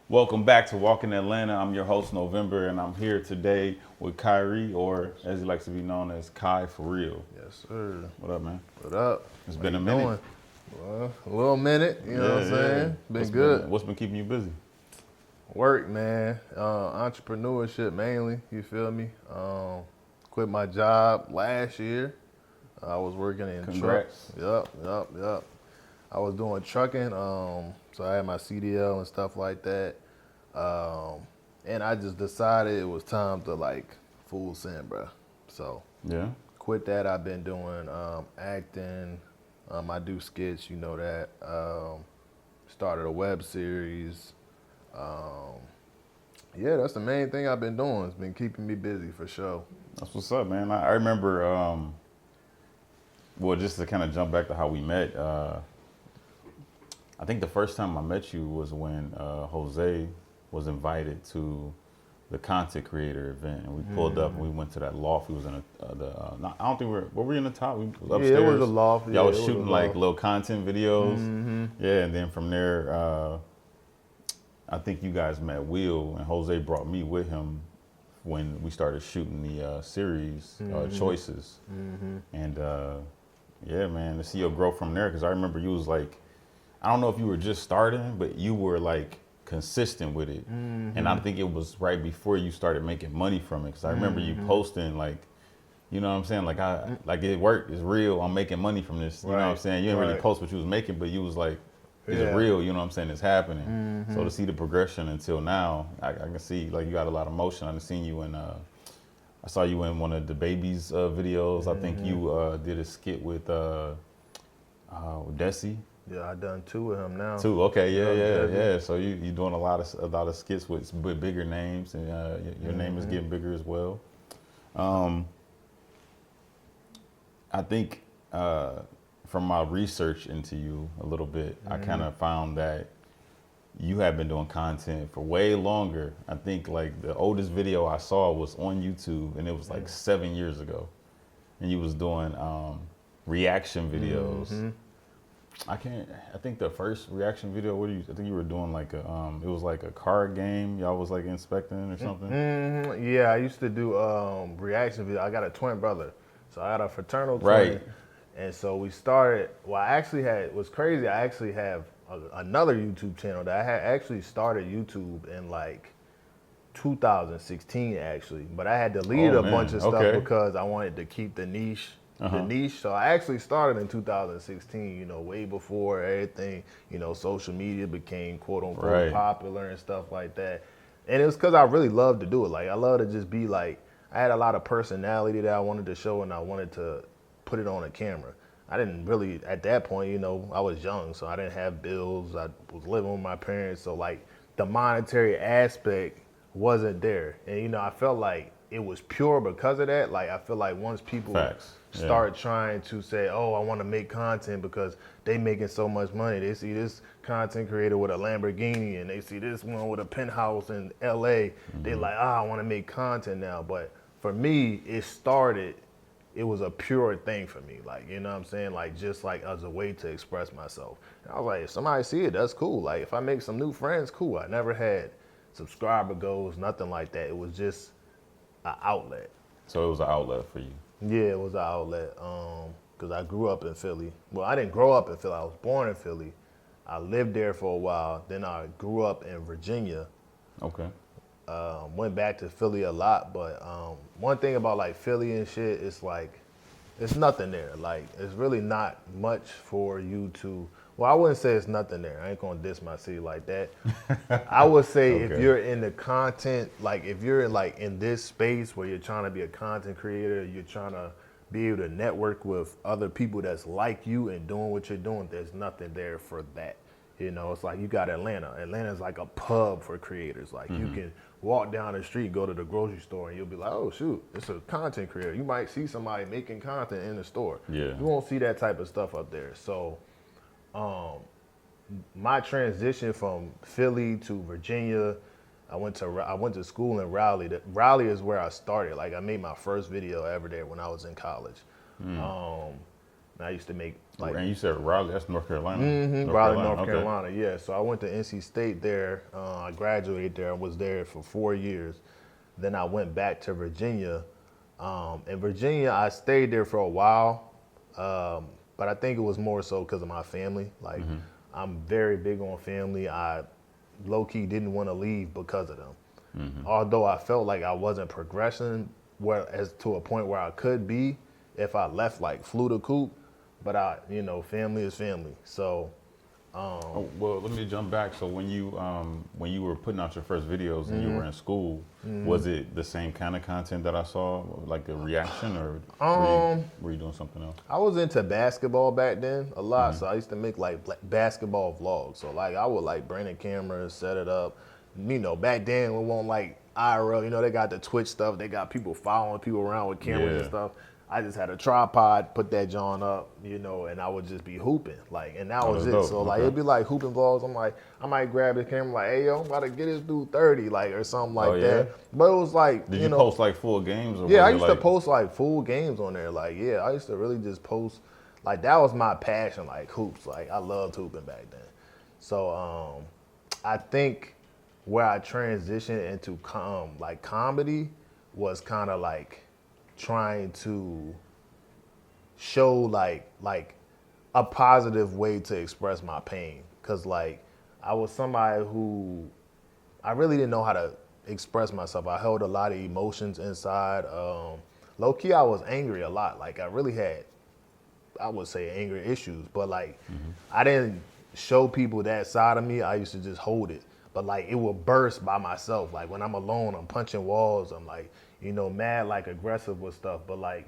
Welcome back to Walking Atlanta. I'm your host, November, and I'm here today with Kyrie, or as he likes to be known as Ky4Real. Yes, sir. What up, man? What up? It's How been you a minute. doing? Well, a little minute, you know what I'm saying? Been good. What's been keeping you busy? Work, man. Entrepreneurship mainly, you feel me? Quit my job last year. I was working in Congrats. trucks. Yup. I was doing trucking, so I had my CDL and stuff like that. And I just decided it was time to full send, bro. So Yeah. quit that. I've been doing acting. I do skits, you know that. Started a web series. Yeah, that's the main thing I've been doing. It's been keeping me busy for sure. That's what's up, man. I remember, well, just to kind of jump back to how we met, I think the first time I met you was when Jose was invited to the content creator event, and we pulled up and we went to that loft. We was in I don't think were we in the top? We was upstairs. Yeah, it was a loft. Y'all was it shooting a like loft. little content videos. Yeah, and then from there, I think you guys met Will, and Jose brought me with him when we started shooting the series Choices. And yeah, man, to see your growth from there, because I remember you was like, I don't know if you were just starting, but you were like consistent with it. And I think it was right before you started making money from it, because I remember you posting like, you know what I'm saying? Like like it worked, it's real, I'm making money from this. You know what I'm saying? You didn't really post what you was making, but you was like, it's real, you know what I'm saying? It's happening. So to see the progression until now, I can see like you got a lot of motion. I've seen you in, I saw you in one of the babies videos. I think you did a skit with Desi. Yeah, I done 2 with him now. 2, okay, yeah. So you doing a lot of skits with bigger names, and your name is getting bigger as well. I think from my research into you a little bit, I kind of found that you have been doing content for way longer. I think like the oldest video I saw was on YouTube, and it was like 7 years ago, and you was doing reaction videos. I think the first reaction video, I think you were doing like it was like a card game. Y'all was like inspecting or something. Yeah, I used to do reaction video. I got a twin brother, so I got a fraternal twin. Right. And so we started, what's crazy, I actually have another YouTube channel that I had actually started YouTube in like 2016 actually, but I had to delete a bunch of stuff because I wanted to keep the niche. So I actually started in 2016, you know, way before everything, you know, social media became quote unquote popular and stuff like that. And it was because I really loved to do it. Like I love to just be like, I had a lot of personality that I wanted to show, and I wanted to put it on a camera. I didn't really, at that point, you know, I was young, so I didn't have bills. I was living with my parents. So like the monetary aspect wasn't there. And, you know, I felt like it was pure because of that. Like I feel like once people start trying to say, oh, I want to make content because they making so much money. They see this content creator with a Lamborghini and they see this one with a penthouse in LA. They like, I want to make content now. But for me, it was a pure thing for me. Like, you know what I'm saying? Like, just like as a way to express myself. And I was like, if somebody see it, that's cool. Like, if I make some new friends, cool. I never had subscriber goals, nothing like that. It was just an outlet. So it was an outlet for you. Yeah, it was an outlet. Because I grew up in Philly. Well, I didn't grow up in Philly. I was born in Philly. I lived there for a while. Then I grew up in Virginia. Okay. Went back to Philly a lot, but one thing about like Philly and shit, it's like, it's nothing there. Like, it's really not much for you to, well, I wouldn't say it's nothing there. I ain't gonna diss my city like that. I would say if you're in the content, like if you're like in this space where you're trying to be a content creator, you're trying to be able to network with other people that's like you and doing what you're doing, there's nothing there for that. You know, it's like you got Atlanta. Atlanta's like a pub for creators. Like you can walk down the street, go to the grocery store, and you'll be like, oh shoot, it's a content creator. You might see somebody making content in the store. Yeah. You won't see that type of stuff up there. So my transition from Philly to Virginia, I went to school in Raleigh. Raleigh is where I started. Like I made my first video ever there when I was in college. And I used to make like. And you said Raleigh, that's North Carolina. Mm-hmm, Raleigh, North Carolina. Yeah. So I went to NC State there. I graduated there. I was there for 4 years. Then I went back to Virginia. In Virginia, I stayed there for a while, but I think it was more so because of my family. Like, I'm very big on family. I low-key didn't want to leave because of them. Although I felt like I wasn't progressing as to a point where I could be if I left, like, flew the coop. But family is family. So. Well, let me jump back. So when you were putting out your first videos and you were in school, was it the same kind of content that I saw, like a reaction, or were you doing something else? I was into basketball back then a lot, so I used to make like basketball vlogs. So like I would like bring the camera, set it up. Back then we won't like IRL. They got the Twitch stuff. They got people following people around with cameras and stuff. I just had a tripod, put that joint up, and I would just be hooping, like, and that was it. So like it'd be like hooping vlogs. I'm like, I might grab the camera, like, hey yo, I'm about to get this dude 30, like, or something like that. But it was like, did you post like full games? Or I used to post like full games on there. Like, I used to really just post, like, that was my passion, like hoops. Like I loved hooping back then. So I think where I transitioned into like comedy was kind of like trying to show like a positive way to express my pain. Cause like I was somebody who I really didn't know how to express myself. I held a lot of emotions inside. Low key, I was angry a lot. Like I really had, I would say, anger issues, but like I didn't show people that side of me. I used to just hold it. But like it would burst by myself. Like when I'm alone, I'm punching walls. I'm like, mad, like aggressive with stuff. But like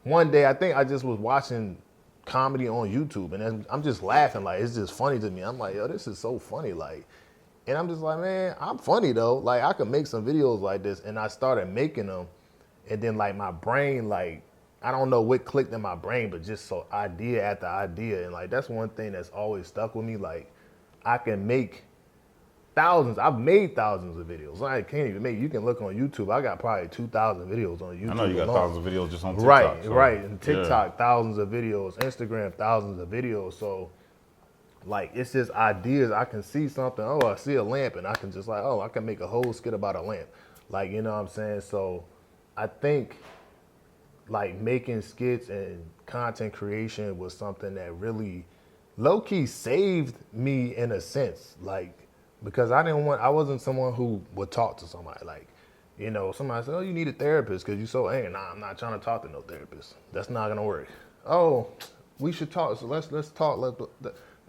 one day, I think I just was watching comedy on YouTube, and then I'm just laughing. Like it's just funny to me. I'm like, yo, this is so funny. Like, and I'm just like, man, I'm funny though. Like I could make some videos like this, and I started making them, and then like my brain, like I don't know what clicked in my brain, but just so idea after idea, and like that's one thing that's always stuck with me. Like I can make thousands. I've made thousands of videos. I can't even make. You can look on YouTube. I got probably 2,000 videos on YouTube. I know you got thousands of videos just on TikTok. Right. And TikTok, thousands of videos. Instagram, thousands of videos. So, like, it's just ideas. I can see something. Oh, I see a lamp, and I can just like, oh, I can make a whole skit about a lamp. Like, you know what I'm saying? So, I think like making skits and content creation was something that really low-key saved me in a sense. Like, because I wasn't someone who would talk to somebody. Like, somebody said, oh, you need a therapist because you're so angry. Nah, I'm not trying to talk to no therapist. That's not going to work. Oh, we should talk. So let's talk. No,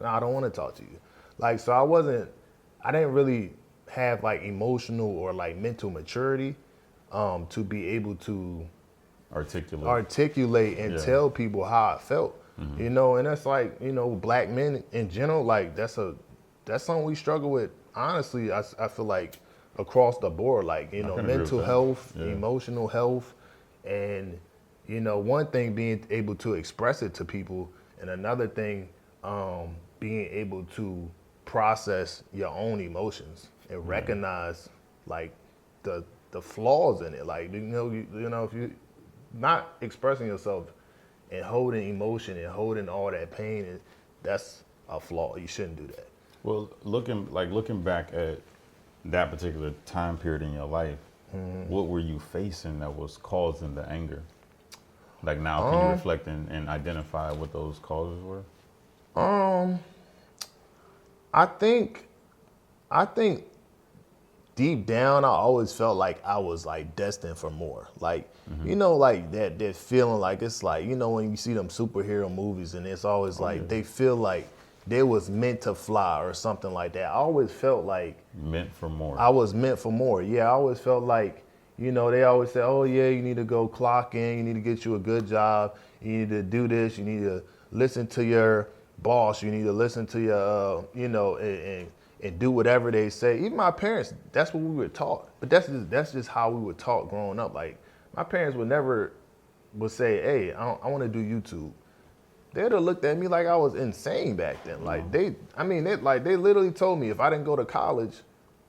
I don't want to talk to you. Like, so I didn't really have like emotional or like mental maturity to be able to articulate and tell people how I felt. And that's like, black men in general, like that's something we struggle with. Honestly, I feel like across the board, like, mental health, emotional health, and, one thing being able to express it to people, and another thing being able to process your own emotions and recognize like the flaws in it. Like, if you're not expressing yourself and holding emotion and holding all that pain, that's a flaw. You shouldn't do that. Well, looking back at that particular time period in your life, what were you facing that was causing the anger? Like now, can you reflect and identify what those causes were? I think deep down, I always felt like I was like destined for more. Like, like that feeling, like it's like, when you see them superhero movies and it's always like they feel like they was meant to fly or something like that. I always felt like meant for more. I was meant for more. Yeah, I always felt like, they always say, oh yeah, you need to go clock in, you need to get you a good job, you need to do this, you need to listen to your boss, you need to listen to your, and do whatever they say. Even my parents, that's what we were taught. But that's just how we were taught growing up. Like my parents would say, hey, I want to do YouTube. They'd have looked at me like I was insane back then. Like they literally told me if I didn't go to college,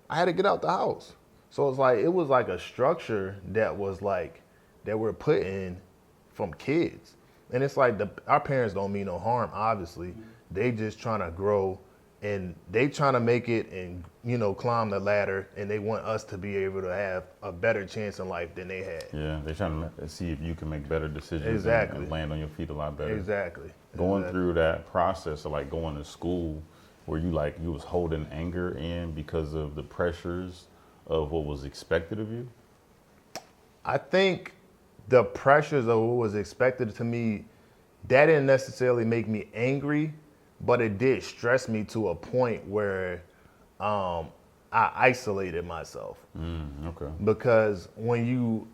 I had to get out the house. So it was like a structure that was like, that we're put in from kids. And it's like our parents don't mean no harm, obviously. They just trying to grow and they trying to make it and, you know, climb the ladder, and they want us to be able to have a better chance in life than they had. Yeah, they're trying to see if you can make better decisions Exactly. and land on your feet a lot better. Exactly. Going through that process of like going to school, where you was holding anger in because of the pressures of what was expected of you? I think the pressures of what was expected to me, that didn't necessarily make me angry, but it did stress me to a point where I isolated myself. Okay. Because when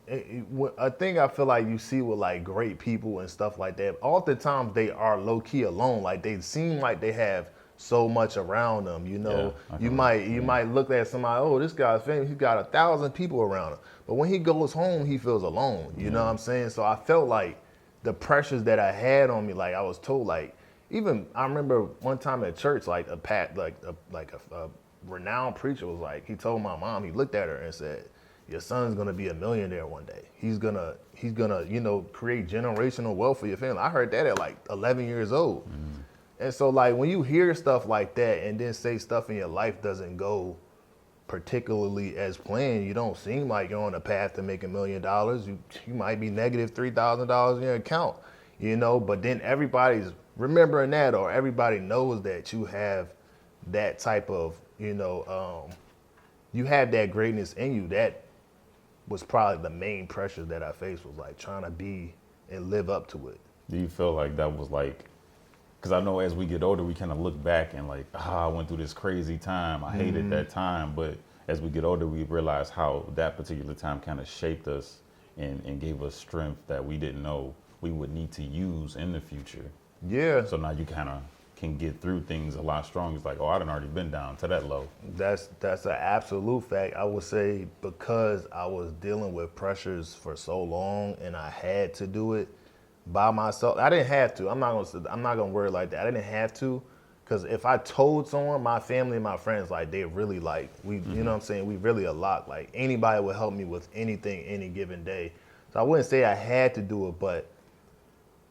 a thing I feel like you see with like great people and stuff like that, oftentimes they are low key alone. Like they seem like they have so much around them, you know. Yeah, you might look at somebody, oh, this guy's famous, he's got 1,000 people around him. But when he goes home, he feels alone. You know what I'm saying? So I felt like the pressures that I had on me, like I was told, like even I remember one time at church, like a renowned preacher was like, he told my mom, he looked at her and said, your son's gonna be a millionaire one day. He's gonna, you know, create generational wealth for your family. I heard that at like 11 years old. And so like when you hear stuff like that and then say stuff in your life doesn't go particularly as planned, you don't seem like you're on a path to make $1 million. You might be negative $3,000 in your account, you know, but then everybody's remembering that, or everybody knows that you have that type of, you know, you have that greatness in you. That was probably the main pressure that I faced, was like trying to be and live up to it. Do you feel like that was like, because I know as we get older, we kind of look back and like, I went through this crazy time. I hated that time. But as we get older, we realize how that particular time kind of shaped us and gave us strength that we didn't know we would need to use in the future. Yeah. So now you kind of can get through things a lot stronger. It's like, oh, I done already been down to that low. That's an absolute fact. I would say because I was dealing with pressures for so long and I had to do it by myself. I didn't have to. I'm not gonna word like that. I didn't have to, because if I told someone, my family and my friends, like they really like you know what I'm saying, we really a lot. Like anybody would help me with anything any given day. So I wouldn't say I had to do it, but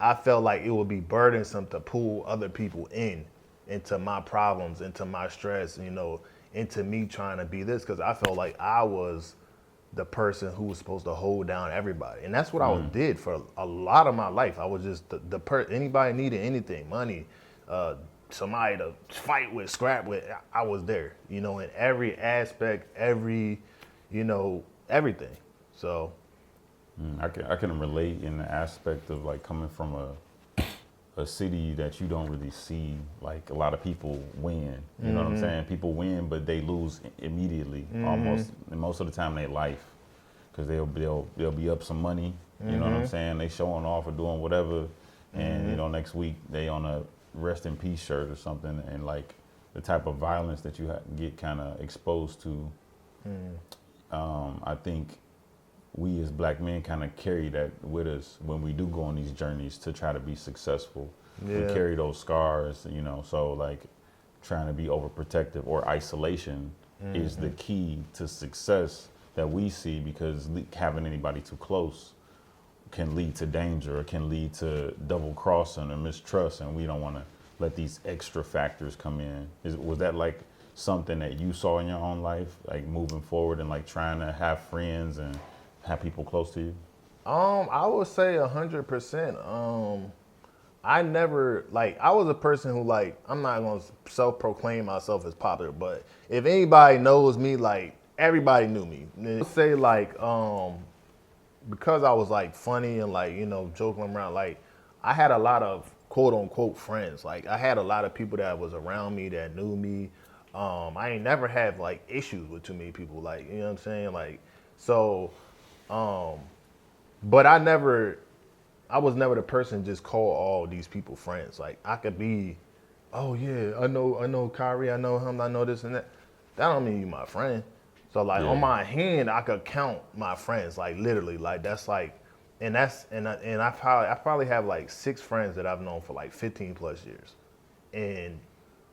I felt like it would be burdensome to pull other people into my problems, into my stress, you know, into me trying to be this, because I felt like I was the person who was supposed to hold down everybody. And that's what I did for a lot of my life. I was just anybody needed anything, money, somebody to fight with, scrap with, I was there, you know, in every aspect, you know, everything. So I can relate in the aspect of like coming from a city that you don't really see, like a lot of people win. You know what I'm saying? People win, but they lose immediately, almost, and most of the time in their life, because they'll be up some money. You know what I'm saying? They showing off or doing whatever, and you know, next week they on a rest in peace shirt or something, and like the type of violence that you get kind of exposed to. I think we as black men kind of carry that with us when we do go on these journeys to try to be successful. Yeah. We carry those scars, you know, so like trying to be overprotective or isolation is the key to success that we see, because having anybody too close can lead to danger, or can lead to double crossing or mistrust, and we don't want to let these extra factors come in. Was that like something that you saw in your own life, like moving forward and like trying to have friends and have people close to you? I would say 100%. I never, like, I was a person who, like, I'm not going to self-proclaim myself as popular, but if anybody knows me, like, everybody knew me. I would say, like, because I was, like, funny and, like, you know, joking around, like, I had a lot of quote-unquote friends. Like, I had a lot of people that was around me that knew me. I ain't never had, like, issues with too many people, like, you know what I'm saying? Like, so... but I was never the person to just call all these people friends. Like I could be, oh yeah, I know Kyrie, I know him, I know this and that. That don't mean you my friend. So like on my hand, I could count my friends, like literally, like that's like, and I probably have like 6 friends that I've known for like 15 plus years. And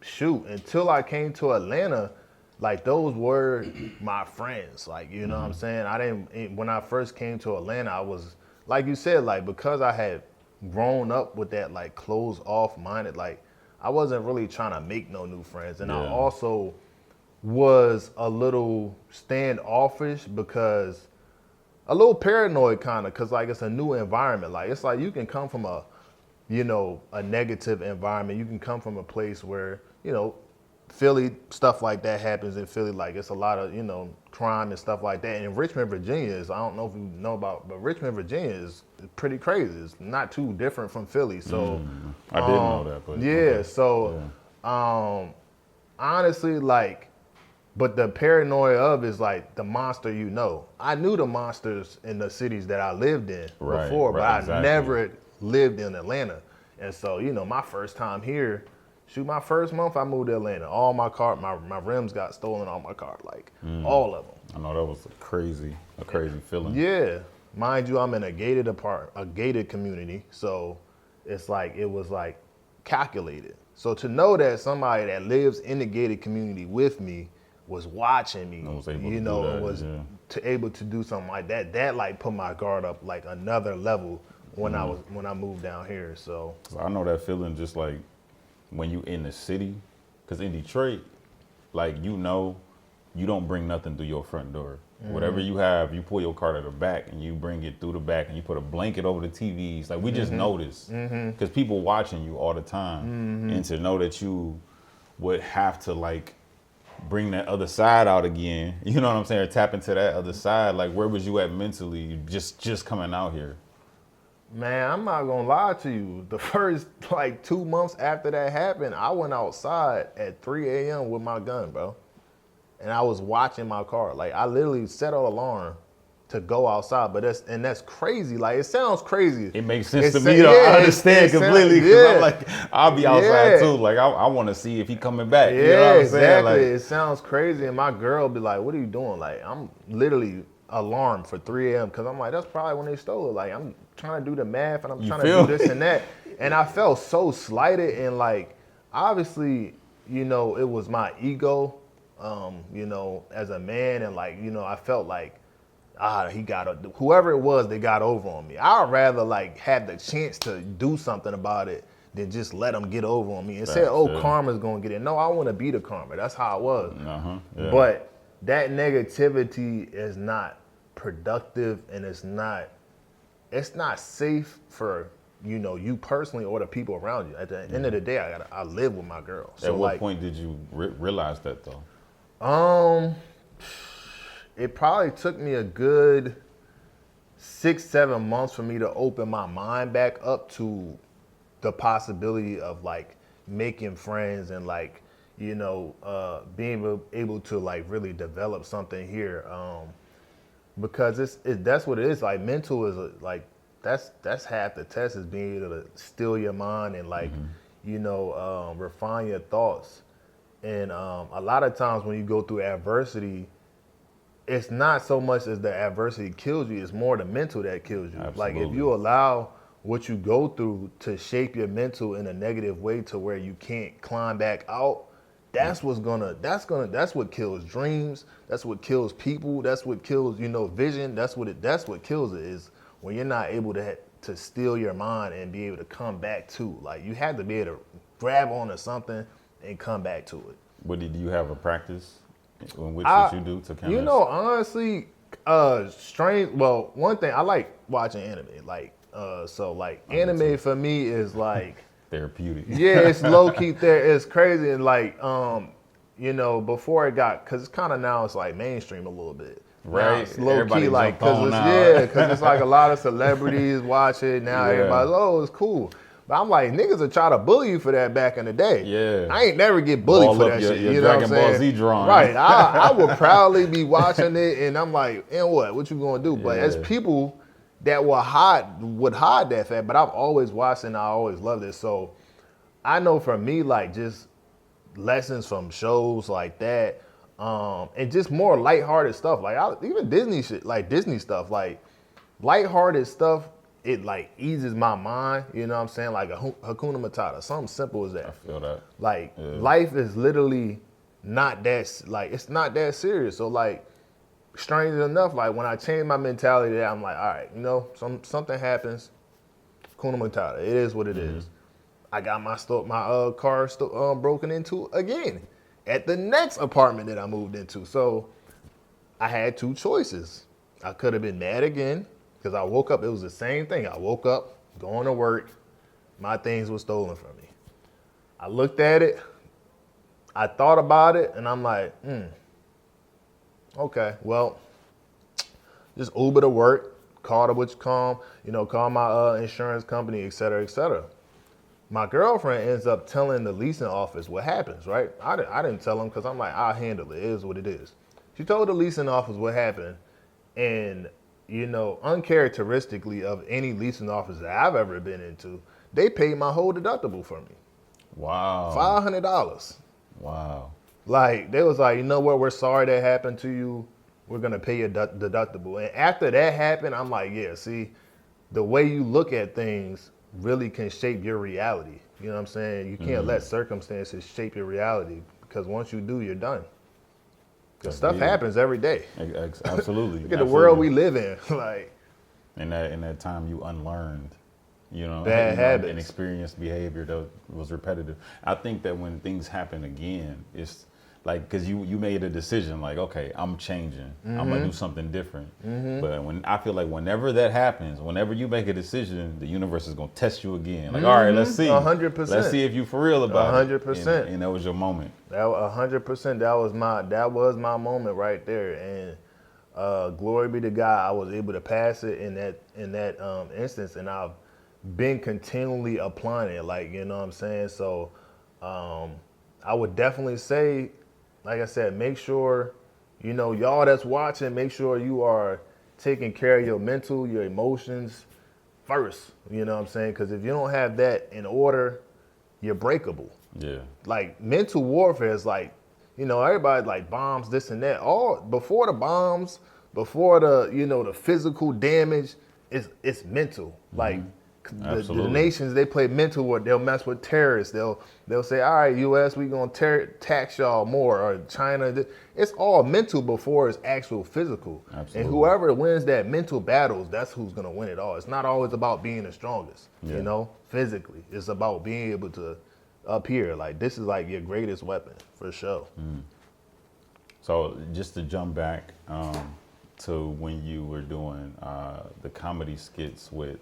shoot, until I came to Atlanta, like those were my friends, like, you know what I'm saying? When I first came to Atlanta, I was, like you said, like because I had grown up with that like closed off minded, like I wasn't really trying to make no new friends. And I also was a little standoffish because a little paranoid kind of, because like it's a new environment. Like it's like you can come from a negative environment. You can come from a place where, Philly, stuff like that happens in Philly. Like it's a lot of, crime and stuff like that. And Richmond, Virginia is, I don't know if you know about, but Richmond, Virginia is pretty crazy. It's not too different from Philly. So I didn't know that, but yeah. Okay. So honestly, like, but the paranoia of is like the monster, I knew the monsters in the cities that I lived in before, but I never lived in Atlanta. And so, my first time here, my first month I moved to Atlanta. All my rims got stolen on my car, like all of them. I know that was a crazy feeling. Yeah. Mind you, I'm in a gated community. So it's like, it was like calculated. So to know that somebody that lives in the gated community with me was watching me, able to do something like that like put my guard up like another level when I moved down here. So I know that feeling, just like when you in the city, because in Detroit, like, you don't bring nothing through your front door. Whatever you have, you pull your car to the back and you bring it through the back and you put a blanket over the TVs. Like, we just notice because people watching you all the time, and to know that you would have to like bring that other side out again, you know what I'm saying, or tap into that other side. Like, where was you at mentally just coming out here? Man, I'm not gonna lie to you. The first like 2 months after that happened, I went outside at 3 a.m. with my gun, bro. And I was watching my car. Like, I literally set an alarm to go outside, but that's crazy. Like, it sounds crazy. It makes sense to me, though. I understand completely, because I'm like, I'll be outside too. Like, I want to see if he coming back. Yeah, you know what I'm exactly. saying? Like, it sounds crazy, and my girl be like, "What are you doing?" Like, I'm literally alarmed for 3 a.m. because I'm like, that's probably when they stole it. Like, I'm trying to do the math and I'm trying to do this and that, and I felt so slighted, and like, obviously, it was my ego. As a man, and like, I felt like, whoever it was, they got over on me. I'd rather like have the chance to do something about it than just let them get over on me and say, karma's gonna get it. No, I want to be the karma. That's how I was. But that negativity is not productive, and it's not safe for you personally or the people around you. At the end of the day, I live with my girl. So at what point did you realize that though? It probably took me a good 6-7 months for me to open my mind back up to the possibility of like making friends and like, being able to like really develop something here. Because that's what it is. Like, mental is like, that's half the test, is being able to still your mind and like, refine your thoughts. And a lot of times when you go through adversity, it's not so much as the adversity kills you, it's more the mental that kills you. Absolutely. Like, if you allow what you go through to shape your mental in a negative way to where you can't climb back out, that's what kills dreams, that's what kills people, that's what kills, vision, that's what kills it, is when you're not able to steal your mind and be able to come back to. Like, you have to be able to grab onto something and come back to it. But did you have a practice in which what you do to kind of? Honestly, strange. Well, one thing, I like watching anime. Like, anime for me is like therapeutic. Yeah, it's low key there. It's crazy, and like, before it got, because it's kind of now it's like mainstream a little bit. Right, now it's low key, like, because it's like a lot of celebrities watch it now. Everybody's, it's cool. But I'm like, niggas would try to bully you for that back in the day. Yeah. I ain't never get bullied for that shit. You know Dragon Ball Z drawing. Right. I would proudly be watching it, and I'm like, and what you gonna do? But as people that would hide that fact, but I've always watched it and I always loved it. So I know for me, like, just lessons from shows like that, and just more lighthearted stuff. Like, even Disney shit, like Disney stuff, like lighthearted stuff, it like eases my mind, you know what I'm saying? Like a Hakuna Matata, something simple as that. I feel that. Like, life is literally not that, like, it's not that serious. So like, strange enough, like when I changed my mentality, I'm like, all right, something happens, Kuna Matata. It is what it is. I got my car broken into again at the next apartment that I moved into. So I had two choices. I could have been mad again because I woke up. It was the same thing. I woke up, going to work. My things were stolen from me. I looked at it. I thought about it, and I'm like, okay, well, just Uber to work, call my insurance company, et cetera, et cetera. My girlfriend ends up telling the leasing office what happens, right? I didn't tell them because I'm like, I'll handle it. It is what it is. She told the leasing office what happened, and, uncharacteristically of any leasing office that I've ever been into, they paid my whole deductible for me. Wow. $500. Wow. Like, they was like, you know what? We're sorry that happened to you. We're going to pay your deductible. And after that happened, I'm like, yeah, see, the way you look at things really can shape your reality. You know what I'm saying? You can't let circumstances shape your reality because once you do, you're done. Because stuff happens every day. Absolutely. Look at the world we live in. Like, in that time, you unlearned, bad habits and experienced behavior that was repetitive. I think that when things happen again, it's like, because you made a decision, like, okay, I'm changing. I'm going to do something different. But I feel like whenever that happens, whenever you make a decision, the universe is going to test you again. Like, all right, let's see. 100%. Let's see if you for real about 100%. it. And that was your moment. That 100%. That was my moment right there. And glory be to God, I was able to pass it in that instance. And I've been continually applying it. Like, you know what I'm saying? So I would definitely say, like I said, make sure, y'all that's watching, make sure you are taking care of your mental, your emotions first. You know what I'm saying? Because if you don't have that in order, you're breakable. Yeah. Like, mental warfare is like, everybody like bombs, this and that. All before the bombs, before the physical damage, it's mental. Like, the nations, they play mental war. They'll mess with terrorists. They'll say, all right, U.S., we're going to tax y'all more, or China. It's all mental before it's actual physical. Absolutely. And whoever wins that mental battles, that's who's going to win it all. It's not always about being the strongest, physically. It's about being able to up here. Like, this is like your greatest weapon, for sure. So just to jump back to when you were doing the comedy skits with,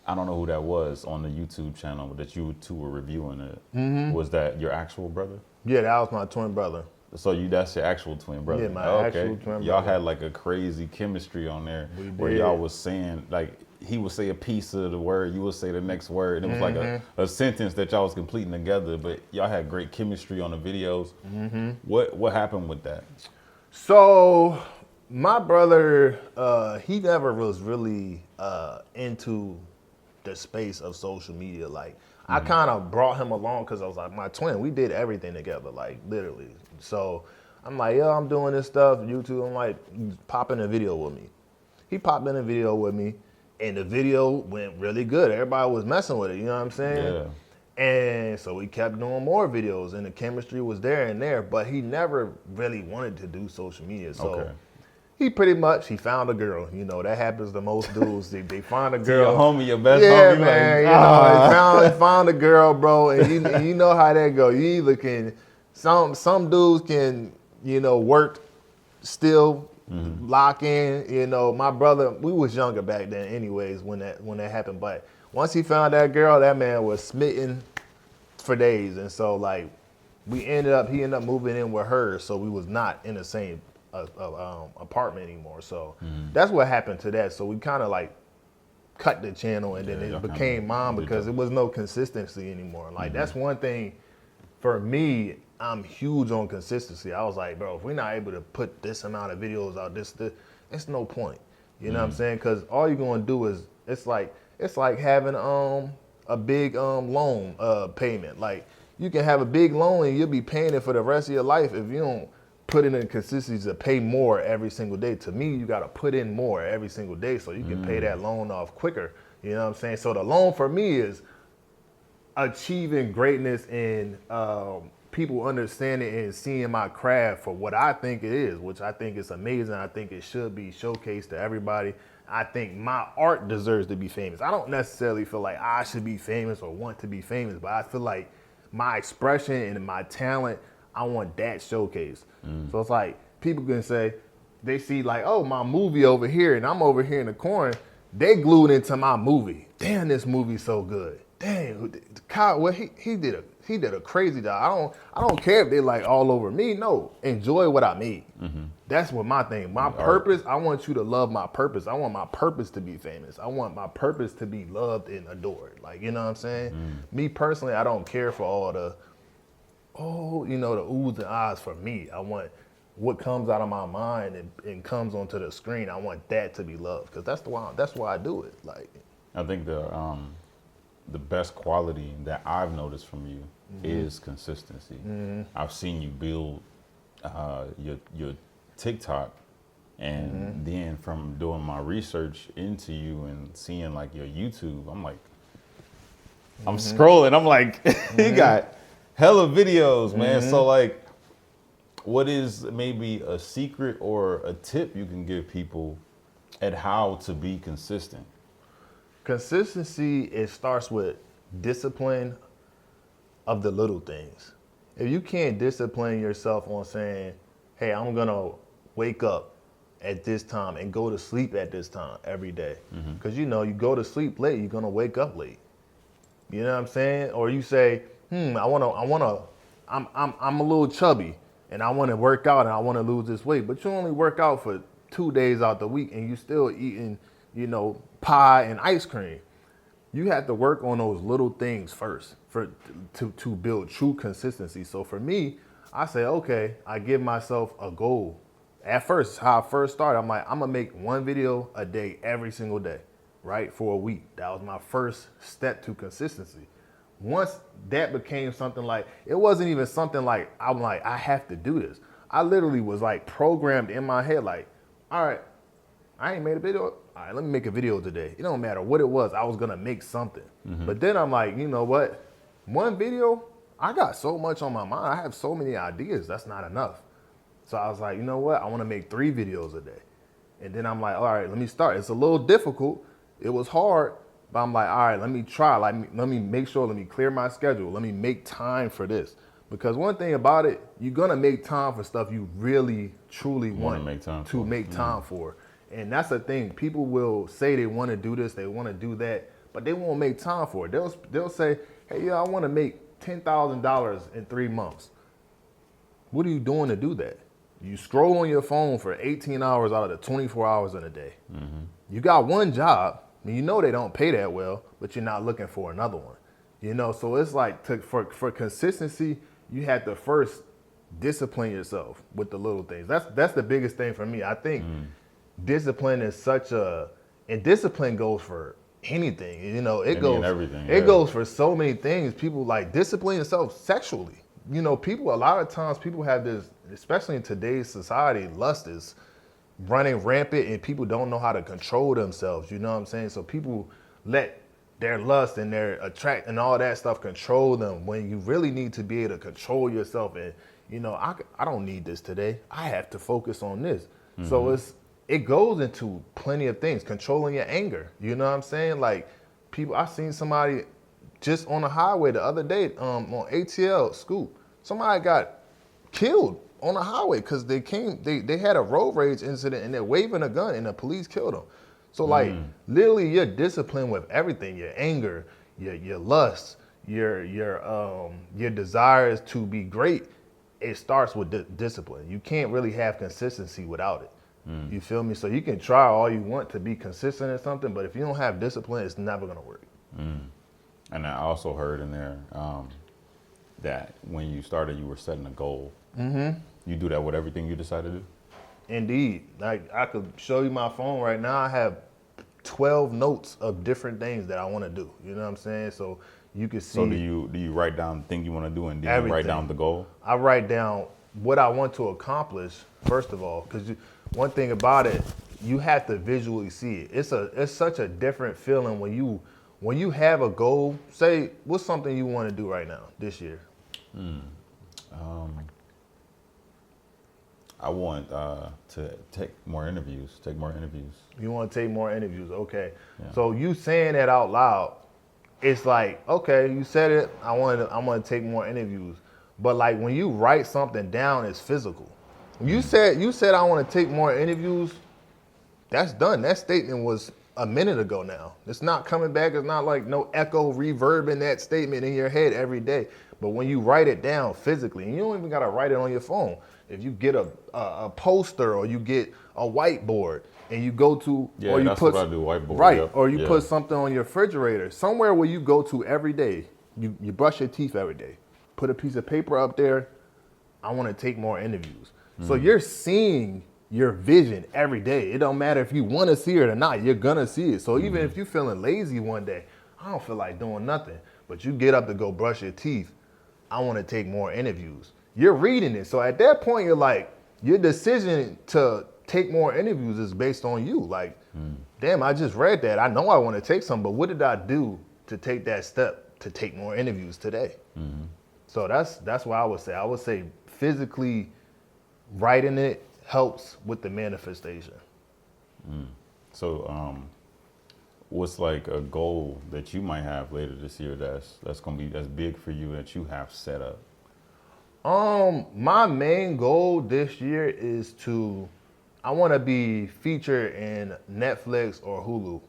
I don't know who that was on the YouTube channel that you two were reviewing it. Was that your actual brother? Yeah, that was my twin brother. So that's your actual twin brother? Yeah, my actual twin brother. Y'all had like a crazy chemistry on there where y'all was saying, like, he would say a piece of the word, you would say the next word, and it was like a sentence that y'all was completing together, but y'all had great chemistry on the videos. What happened with that? So my brother, he never was really into the space of social media. Like, I kind of brought him along because I was like, my twin, we did everything together, like, literally. So I'm like, yo, I'm doing this stuff, YouTube. I'm like, pop in a video with me. He popped in a video with me, and the video went really good. Everybody was messing with it, you know what I'm saying? Yeah. And so we kept doing more videos, and the chemistry was there and there, but he never really wanted to do social media. So he found a girl. That happens to most dudes. They find a girl. Your homie, your best homie. Yeah, man. He found a girl, bro, and you know how that go. You either can, some dudes can, work still, lock in. My brother, we was younger back then anyways when that happened. But once he found that girl, that man was smitten for days. And so, like, he ended up moving in with her, so we was not in the same apartment anymore. So that's what happened to that. So we kind of like cut the channel, and then it became mine because it was no consistency anymore. Like, that's one thing for me. I'm huge on consistency. I was like, bro, if we're not able to put this amount of videos out, this it's no point. You know what I'm saying? Because all you're gonna do is it's like having a big loan payment. Like, you can have a big loan and you'll be paying it for the rest of your life if you don't put in the consistency to pay more every single day. To me, you got to put in more every single day so you can pay that loan off quicker. You know what I'm saying? So the loan for me is achieving greatness in people understanding and seeing my craft for what I think it is, which I think is amazing. I think it should be showcased to everybody. I think my art deserves to be famous. I don't necessarily feel like I should be famous or want to be famous, but I feel like my expression and my talent, I want that showcased. So it's like people can say, they see like, oh, my movie over here and I'm over here in the corner. They glued into my movie. Damn, this movie's so good. Damn, Kyle, well, he did a crazy job. I don't care if they like all over me. No, enjoy what I made. That's what my thing. My purpose. I want you to love my purpose. I want my purpose to be famous. I want my purpose to be loved and adored. Like, you know what I'm saying? Me personally, I don't care for all the, the oohs and ahs for me. I want what comes out of my mind and comes onto the screen. I want that to be loved because that's why I do it. Like, I think the best quality that I've noticed from you is consistency. I've seen you build your TikTok, and then from doing my research into you and seeing like your YouTube, I'm like, I'm scrolling. I'm like, you got hella videos, man. So like, what is maybe a secret or a tip you can give people at how to be consistent? Consistency, it starts with discipline of the little things. If you can't discipline yourself on saying, hey, I'm gonna wake up at this time and go to sleep at this time every day. Because you go to sleep late, you're gonna wake up late. You know what I'm saying? Or you say, I'm a little chubby and I wanna work out and I wanna lose this weight, but you only work out for 2 days out the week and you still eating, pie and ice cream. You have to work on those little things first to build true consistency. So for me, I say, okay, I give myself a goal. At first, how I first started, I'm like, I'm gonna make one video a day every single day, right? For a week. That was my first step to consistency. Once that became something like, it wasn't even something like, I'm like, I have to do this. I literally was like programmed in my head, like, all right, I ain't made a video. All right, let me make a video today. It don't matter what it was. I was going to make something. But then I'm like, you know what? One video, I got so much on my mind. I have so many ideas. That's not enough. So I was like, you know what? I want to make 3 videos a day. And then I'm like, all right, let me start. It's a little difficult. It was hard. But I'm like, all right, let me try. Let me make sure. Let me clear my schedule. Let me make time for this. Because one thing about it, you're going to make time for stuff you really, truly want to make time for. And that's the thing. People will say they want to do this, they want to do that, but they won't make time for it. They'll say, hey, I want to make $10,000 in 3 months. What are you doing to do that? You scroll on your phone for 18 hours out of the 24 hours in a day. You got one job, and they don't pay that well, but you're not looking for another one. So it's like for consistency, you have to first discipline yourself with the little things. That's the biggest thing for me. I think discipline is and discipline goes for anything. It goes for so many things. People like discipline yourself sexually. A lot of times people have this, especially in today's society, lust is running rampant and people don't know how to control themselves. You know what I'm saying? So people let their lust and their attract and all that stuff control them when you really need to be able to control yourself. And, I don't need this today. I have to focus on this. So it goes into plenty of things, controlling your anger. You know what I'm saying? Like I seen somebody just on the highway the other day on ATL Scoop. Somebody got killed on the highway because they had a road rage incident and they're waving a gun and the police killed them. So like literally you're disciplined with everything, your anger, your lust, your desires to be great. It starts with discipline. You can't really have consistency without it. You feel me? So you can try all you want to be consistent at something, but if you don't have discipline, it's never going to work. And I also heard in there that when you started, you were setting a goal. You do that with everything you decide to do? Indeed. Like I could show you my phone right now. I have 12 notes of different things that I want to do. You know what I'm saying? So you can see. So do you write down the thing you want to do and then you write down the goal? I write down what I want to accomplish, first of all, because one thing about it, you have to visually see it. It's such a different feeling when you have a goal. Say, what's something you want to do right now this year? I want to take more interviews. You want to take more interviews, okay. Yeah. So you saying that out loud, it's like, okay, you said it, I'm gonna take more interviews. But like when you write something down, it's physical. You said I want to take more interviews, that's done. That statement was a minute ago now. It's not coming back. It's not like no echo reverb in that statement in your head every day. But when you write it down physically, and you don't even gotta write it on your phone. If you get a poster or you get a whiteboard and you go to, or you that's put, what I do, whiteboard. right, Yep. or you put something on your refrigerator, somewhere where you go to every day. You brush your teeth every day. Put a piece of paper up there. I want to take more interviews. So you're seeing your vision every day. It don't matter if you want to see it or not. You're gonna see it. So even if you're feeling lazy one day, I don't feel like doing nothing, but you get up to go brush your teeth. I want to take more interviews. You're reading it. So at that point, you're like, your decision to take more interviews is based on you. Like, damn, I just read that. I know I want to take some, but what did I do to take that step to take more interviews today? So that's what I would say. I would say physically writing it helps with the manifestation. So what's like a goal that you might have later this year that's big for you that you have set up? My main goal this year is I want to be featured in Netflix or Hulu,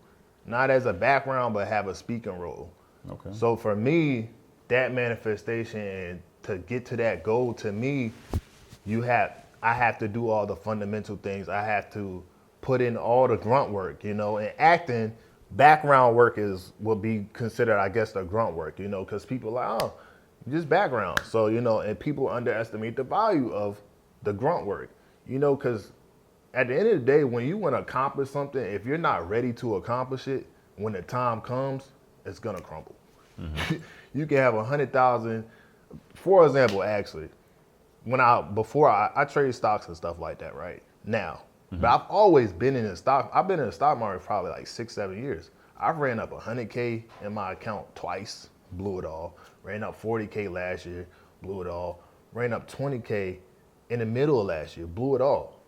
not as a background, but have a speaking role. Okay. So for me, that manifestation and to get to that goal, to me, I have to do all the fundamental things. I have to put in all the grunt work, and acting, background work will be considered, I guess, the grunt work, because people are like, oh, just background. So, and people underestimate the value of the grunt work, because at the end of the day, when you want to accomplish something, if you're not ready to accomplish it, when the time comes, it's going to crumble. You can have 100,000, for example, actually, before I trade stocks and stuff like that, right? Now, but I've always been in the stock. I've been in the stock market probably like 6-7 years. I've ran up 100K in my account twice, blew it all. Ran up 40K last year, blew it all. Ran up 20K in the middle of last year, blew it all.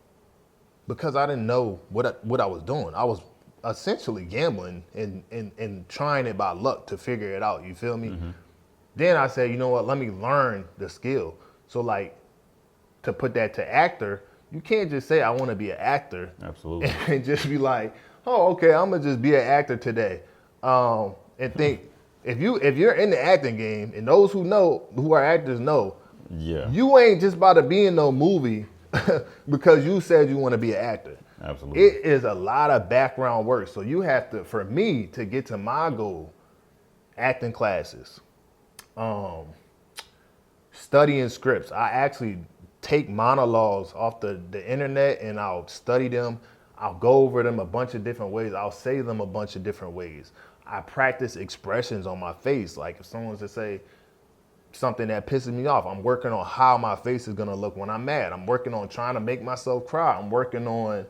Because I didn't know what I was doing. I was essentially gambling and trying it by luck to figure it out. You feel me? Then I said, you know what? Let me learn the skill. So like, to put that to actor, you can't just say I want to be an actor. Absolutely. And just be like, oh, okay, I'm gonna just be an actor today, and think. If you're in the acting game, and those who are actors know, you ain't just about to be in no movie because you said you want to be an actor. Absolutely. It is a lot of background work. So you have to, for me to get to my goal, acting classes, studying scripts. I actually take monologues off the internet and I'll study them. I'll go over them a bunch of different ways. I'll say them a bunch of different ways. I practice expressions on my face. Like if someone's to say something that pisses me off, I'm working on how my face is gonna look when I'm mad. I'm working on trying to make myself cry. I'm working on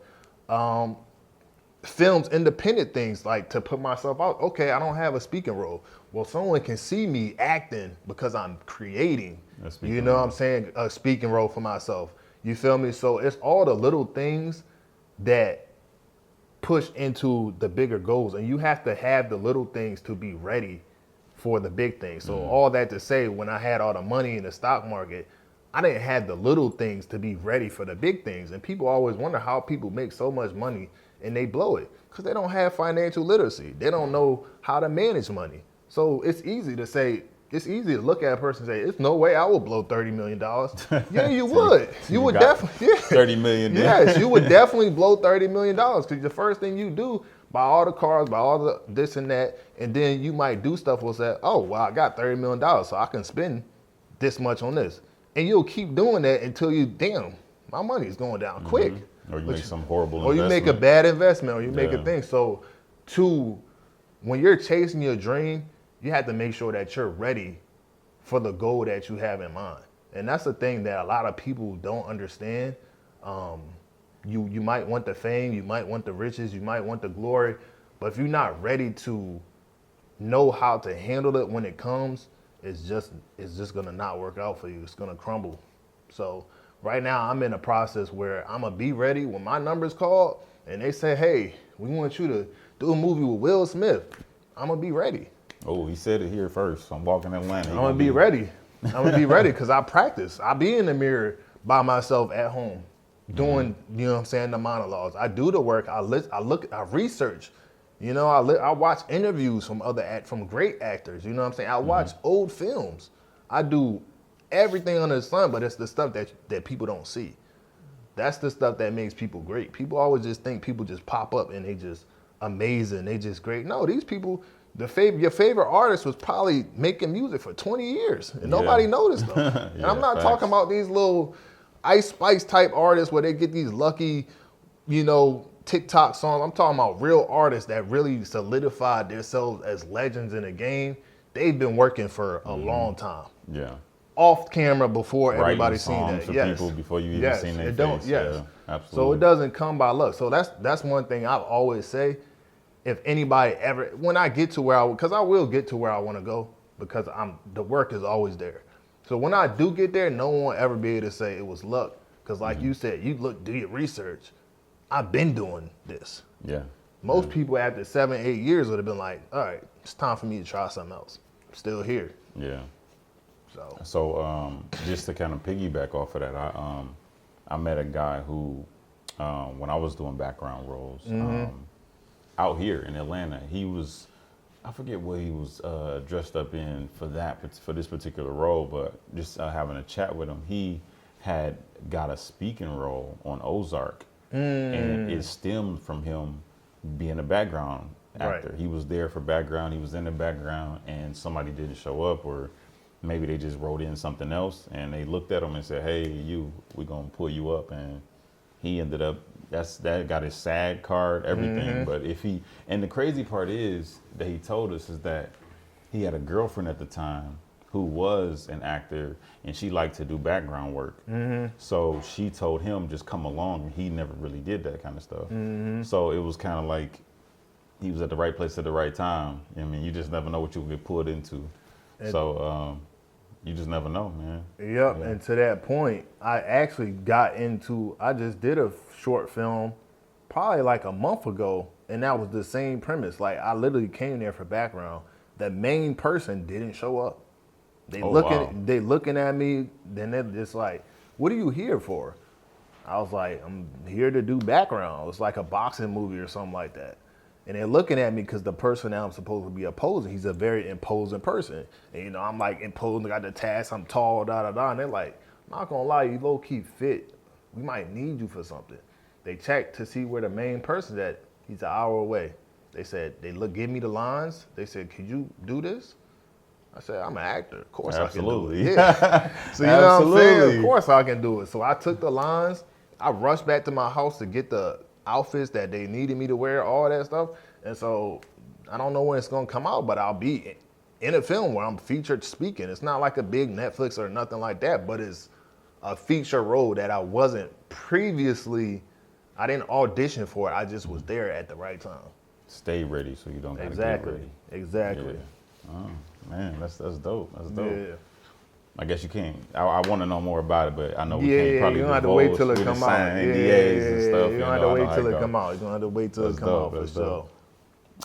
films, independent things, like to put myself out. Okay, I don't have a speaking role. Well, someone can see me acting because I'm creating, you know what I'm saying, a speaking role for myself. You feel me? So it's all the little things that push into the bigger goals, and you have to have the little things to be ready for the big things. So all that to say, when I had all the money in the stock market, I didn't have the little things to be ready for the big things. And people always wonder how people make so much money and they blow it, because they don't have financial literacy. They don't know how to manage money. So it's easy to say, it's easy to look at a person and say, there's no way I will blow $30 million. Yeah, you would. You would definitely. Yeah. 30 million. Yes, you would definitely blow $30 million, because the first thing you do, buy all the cars, buy all the this and that, and then you might do stuff will say, oh, well, I got $30 million, so I can spend this much on this. And you'll keep doing that until you, damn, my money is going down quick. Or you make some horrible investment. Or you make a bad investment, or you make a thing. So when you're chasing your dream, you have to make sure that you're ready for the goal that you have in mind. And that's the thing that a lot of people don't understand. You might want the fame, you might want the riches, you might want the glory, but if you're not ready to know how to handle it when it comes, it's just gonna not work out for you. It's gonna crumble. So right now I'm in a process where I'm gonna be ready when my number's called and they say, hey, we want you to do a movie with Will Smith. I'm gonna be ready. Oh, he said it here first. I'm walking Atlanta. I'm gonna be ready. I'm gonna be ready because I practice. I be in the mirror by myself at home doing, you know what I'm saying, the monologues. I do the work. I look, I research. You know, I watch interviews from great actors. You know what I'm saying? I watch old films. I do everything under the sun, but it's the stuff that people don't see. That's the stuff that makes people great. People always just think people just pop up and they just amazing. They just great. No, these people, your favorite artist was probably making music for 20 years and nobody noticed them. And I'm not talking about these little Ice Spice type artists where they get these lucky, you know, TikTok songs. I'm talking about real artists that really solidified themselves as legends in the game. They've been working for a long time. Yeah. Off camera before everybody's seen that. For people before you even seen their face. Yes. Yeah, absolutely. So it doesn't come by luck. So that's one thing I've always say. If anybody ever, when I get to where because I will get to where I want to go because the work is always there. So when I do get there, no one will ever be able to say it was luck. Because like you said, do your research. I've been doing this. Yeah. Most people after 7, 8 years would have been like, all right, it's time for me to try something else. I'm still here. Yeah. So just to kind of piggyback off of that, I met a guy who, when I was doing background roles, out here in Atlanta, he was, I forget what he was dressed up in for this particular role, but just having a chat with him, he had got a speaking role on Ozark. And it stemmed from him being a background actor. Right. He was there for background. He was in the background, and somebody didn't show up, or maybe they just wrote in something else, and they looked at him and said, "Hey, we're gonna pull you up." And he ended up that got his SAG card, everything. But and the crazy part is that he told us is that he had a girlfriend at the time who was an actor, and she liked to do background work. So she told him, just come along, and he never really did that kind of stuff. So it was kind of like he was at the right place at the right time. I mean, you just never know what you'll get pulled into. So you just never know, man. Yep, Yeah. And to that point, I just did a short film probably like a month ago, and that was the same premise. Like, I literally came there for background. The main person didn't show up. They looking at me, then they're just like, "What are you here for?" I was like, "I'm here to do background." It's like a boxing movie or something like that. And they're looking at me because the person that I'm supposed to be opposing, he's a very imposing person. And, you know, I'm like imposing, got the task, I'm tall, da-da-da. And they're like, "I'm not gonna lie, you low-key fit. We might need you for something." They checked to see where the main person's at. He's an hour away. They said, give me the lines. They said, "Could you do this?" I said, "I'm an actor. Of course I can do it." Yeah. So you know what I'm saying? Of course I can do it. So I took the lines. I rushed back to my house to get the outfits that they needed me to wear, all that stuff. And so I don't know when it's going to come out, but I'll be in a film where I'm featured speaking. It's not like a big Netflix or nothing like that, but it's a feature role that I wasn't previously. I didn't audition for it. I just was there at the right time. Stay ready so you don't gotta get ready. Exactly. Yeah. Oh, man, that's dope. That's dope. Yeah. I guess you can't. I want to know more about it, but I know we can't you probably don't have to wait till it come out. NDAs and stuff. You don't have to wait till it come out. You don't have to wait till it come out for sure.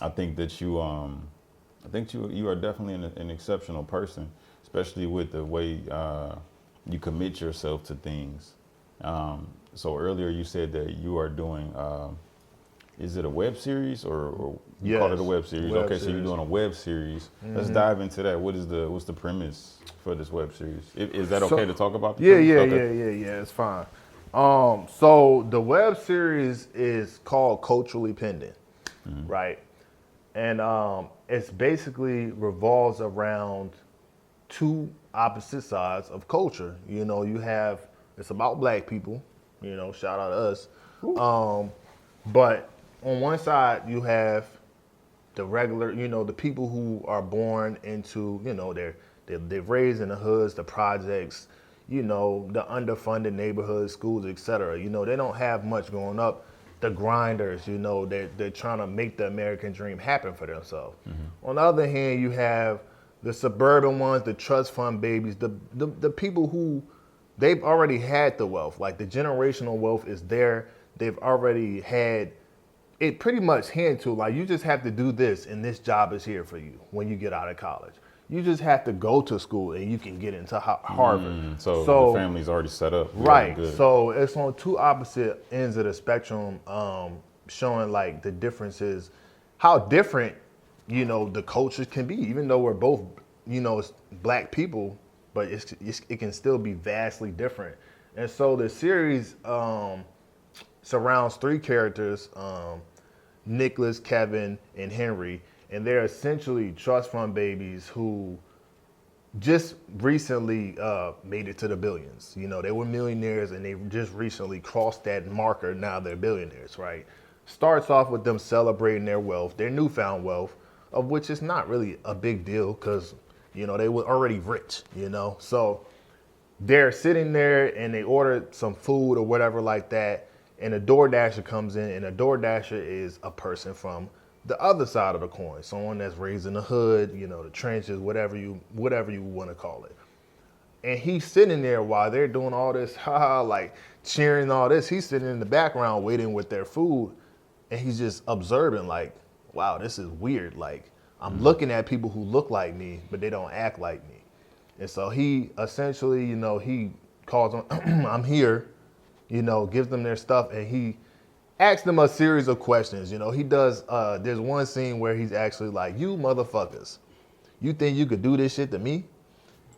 I think that you are definitely an exceptional person, especially with the way you commit yourself to things. So earlier you said that you are doing. Is it a web series or you call it a web series? So you're doing a web series. Let's dive into that. What's the premise for this web series? Is that okay to talk about? Yeah, it's fine. So the web series is called Culturally Pending, right? And it's basically revolves around two opposite sides of culture. You know, it's about black people, you know, shout out to us. But on one side, you have the regular, you know, the people who are born into, you know, they're raised in the hoods, the projects, you know, the underfunded neighborhoods, schools, etc. You know, they don't have much growing up. The grinders, you know, they're trying to make the American dream happen for themselves. On the other hand, you have the suburban ones, the trust fund babies, the people who they've already had the wealth. Like the generational wealth is there. They've already had it pretty much handed to. Like you just have to do this, and this job is here for you when you get out of college. You just have to go to school, and you can get into Harvard. So the family's already set up. Right. Good. So it's on two opposite ends of the spectrum, showing like the differences, how different, the cultures can be, even though we're both, it's black people, but it can still be vastly different. And so the series surrounds three characters, Nicholas, Kevin, and Henry, and they're essentially trust fund babies who just recently made it to the billions. They were millionaires and they just recently crossed that marker. Now they're billionaires, right? Starts off with them celebrating their wealth, their newfound wealth, of which is not really a big deal because, they were already rich, So they're sitting there and they order some food or whatever like that. And a DoorDasher comes in, and a DoorDasher is a person from the other side of the coin, someone that's raised in the hood, the trenches, whatever you want to call it. And he's sitting there while they're doing all this, like cheering all this. He's sitting in the background waiting with their food, and he's just observing, like, wow, this is weird. Like, I'm looking at people who look like me, but they don't act like me. And so he essentially, he calls them, I'm here, gives them their stuff, and he asks them a series of questions. He does, there's one scene where he's actually like, you motherfuckers, you think you could do this shit to me?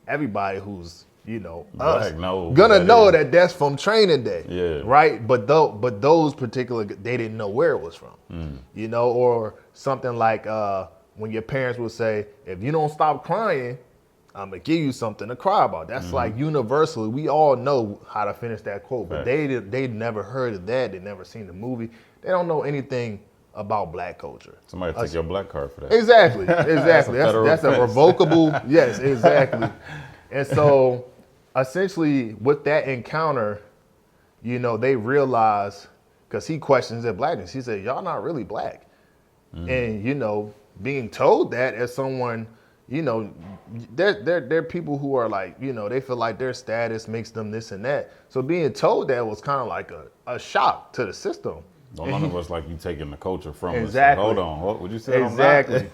Everybody who's, us, gonna know that that's from Training Day. Yeah. Right? But those particular, they didn't know where it was from. Or something like when your parents would say, if you don't stop crying, I'm gonna give you something to cry about. That's like universally. We all know how to finish that quote, but they never heard of that. They never seen the movie. They don't know anything about black culture. Somebody take your black card for that. Exactly. That's a revocable. Yes, exactly. And so, essentially, with that encounter, they realize, because he questions their blackness. He said, "Y'all not really black," and being told that as someone. They're people who are like, they feel like their status makes them this and that. So being told that was kind of like a shock to the system. None of us like you taking the culture from exactly. us. Like, hold on, what would you say? Exactly.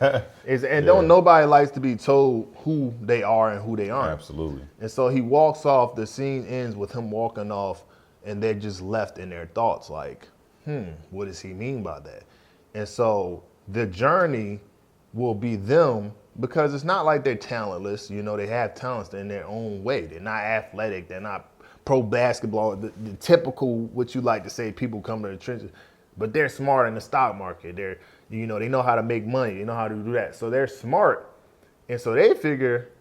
And don't nobody likes to be told who they are and who they aren't. Absolutely. And so he walks off. The scene ends with him walking off, and they're just left in their thoughts like, what does he mean by that? And so the journey will be them. Because it's not like they're talentless, they have talents in their own way. They're not athletic, they're not pro basketball, the typical, what you like to say, people come to the trenches. But they're smart in the stock market. They're, they know how to make money, they know how to do that. So they're smart. And so they figure,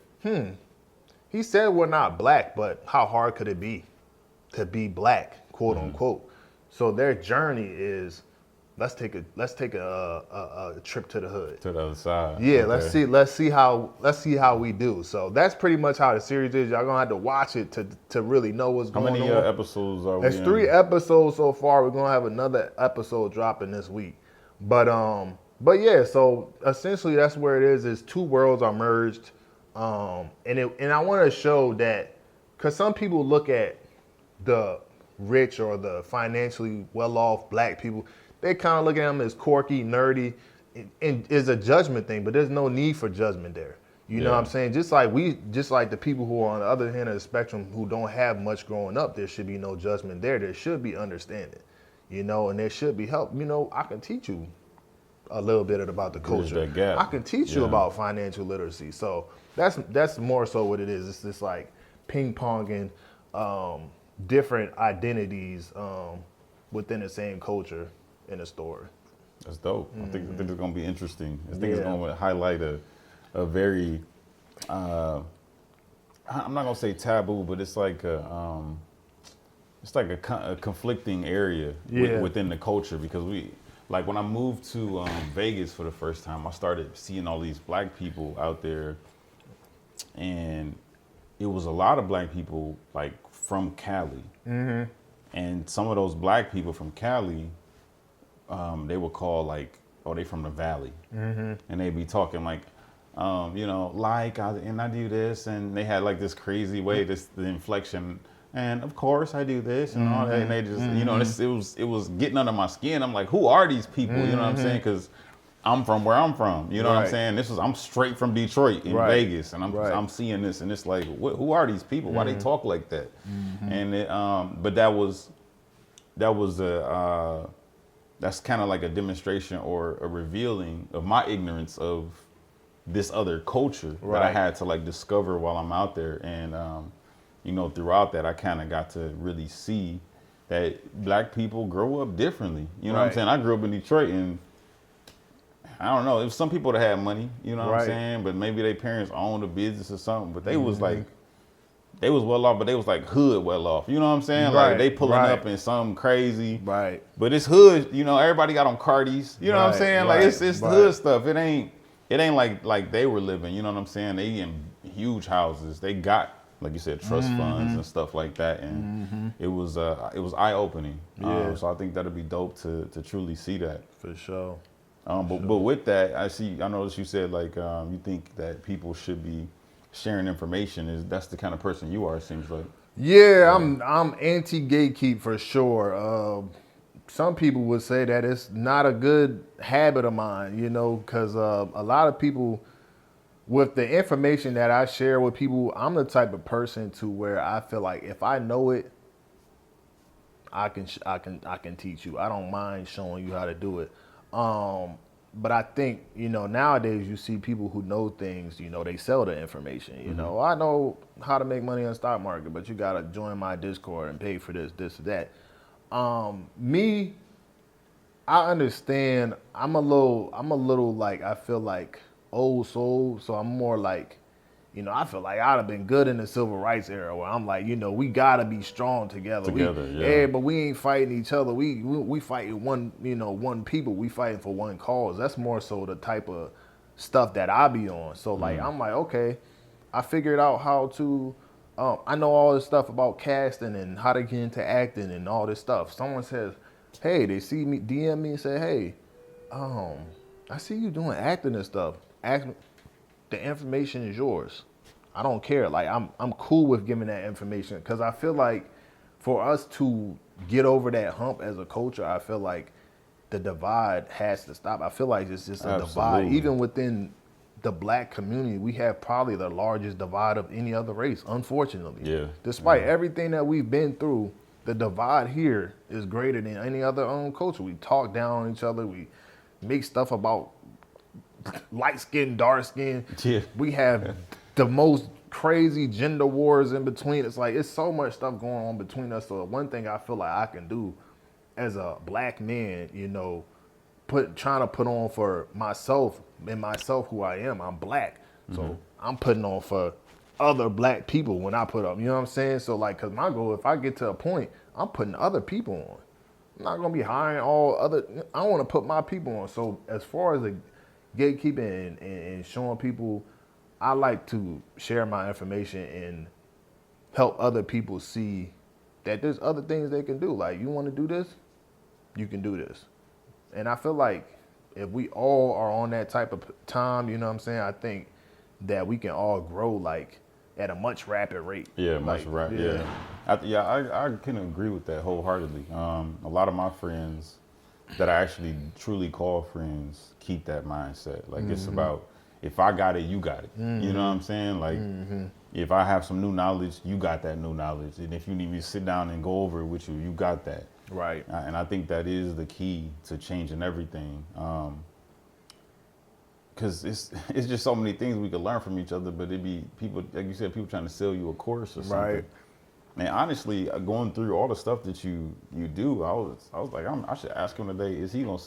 he said we're not black, but how hard could it be to be black, quote unquote. So their journey is, let's take a trip to the hood. To the other side. Yeah, okay. let's see how we do. So that's pretty much how the series is. Y'all gonna have to watch it to really know what's going on. How many episodes are we in? There's 3 episodes so far. We're gonna have another episode dropping this week. But yeah, so essentially that's where it is 2 worlds are merged. And I want to show that, because some people look at the rich or the financially well-off black people, they kind of look at them as quirky, nerdy, and is a judgment thing, but there's no need for judgment there. You know what I'm saying? Just like the people who are on the other end of the spectrum who don't have much growing up, there should be no judgment there. There should be understanding, and there should be help. I can teach you a little bit about the culture. I can teach you about financial literacy. So that's more so what it is. It's just like ping-ponging different identities within the same culture in a story. That's dope. I think it's going to be interesting. I think it's going to highlight a very, I'm not going to say taboo, but it's like a conflicting area within the culture, because like when I moved to Vegas for the first time, I started seeing all these black people out there, and it was a lot of black people like from Cali. And some of those black people from Cali, they would call like, oh, they from the Valley. And they'd be talking like, I do this, and they had like this crazy way, the inflection And of course I do this and all that. And they just, you know, it was getting under my skin. I'm like, who are these people? You know what I'm saying? Because I'm from where I'm from. You know what I'm saying? I'm straight from Detroit in Vegas, and I'm seeing this, and it's like, who are these people? Why they talk like that? And it, but that's kind of like a demonstration or a revealing of my ignorance of this other culture that I had to like discover while I'm out there. And you know, throughout that, I kind of got to really see that black people grow up differently. You know what I'm saying? I grew up in Detroit, and I don't know, it was some people that had money, you know what I'm saying? But maybe their parents owned a business or something, but they was like, they was well off, but they was like hood well off. You know what I'm saying? Like they pulling up in something crazy. Right. But it's hood, you know, everybody got on Cardis. You know what I'm saying? Like it's hood stuff. It ain't like they were living, you know what I'm saying? They in huge houses. They got, like you said, trust funds and stuff like that. And it was eye-opening. Yeah. So I think that'd be dope to truly see that. For sure. But with that, I noticed you said like you think that people should be sharing information. That's the kind of person you are, it seems like. Yeah, I'm anti-gatekeep for sure. Some people would say that it's not a good habit of mine, you know, because a lot of people, with the information that I share with people, I'm the type of person to where I feel like if I know it, I can teach you. I don't mind showing you how to do it. But I think, you know, nowadays you see people who know things, you know, they sell the information. You know, I know how to make money on the stock market, but you got to join my Discord and pay for this, that. Me, I understand. I'm a little like, I feel like old soul. So I'm more like, you know, I feel like I'd have been good in the civil rights era where I'm like, you know, we gotta be strong together. But we ain't fighting each other. We fighting one people. We fighting for one cause. That's more so the type of stuff that I be on. So like, I'm like, okay, I figured out how to, I know all this stuff about casting and how to get into acting and all this stuff. Someone says, hey, they see me, DM me and say, hey, I see you doing acting and stuff. The information is yours. I don't care. Like I'm cool with giving that information because I feel like for us to get over that hump as a culture, I feel like the divide has to stop. I feel like it's just a divide. Even within the black community, we have probably the largest divide of any other race, unfortunately. Yeah. Despite everything that we've been through, the divide here is greater than any other culture. We talk down on each other. We make stuff about light skin, dark skin. Yeah. We have the most crazy gender wars in between. It's like, it's so much stuff going on between us. So one thing I feel like I can do as a black man, you know, trying to put on for myself who I am. I'm black. So I'm putting on for other black people when I put up, you know what I'm saying? So like, cause my goal, if I get to a point, I'm putting other people on. I'm not gonna be hiring I want to put my people on. So as far as the gatekeeping and showing people, I like to share my information and help other people see that there's other things they can do. Like, you want to do this, you can do this. And I feel like if we all are on that type of time, you know what I'm saying, I think that we can all grow like at a much rapid rate. Yeah, much rapid. Yeah. I can agree with that wholeheartedly. A lot of my friends that I actually truly call friends keep that mindset. Like it's about, if I got it, you got it. You know what I'm saying? Like if I have some new knowledge, you got that new knowledge. And if you need me to sit down and go over it with you, you got that. Right. And I think that is the key to changing everything. Cause it's just so many things we could learn from each other, but it'd be people, like you said, people trying to sell you a course or something. Right. And honestly, going through all the stuff that you do, I was like, I should ask him today, is he gonna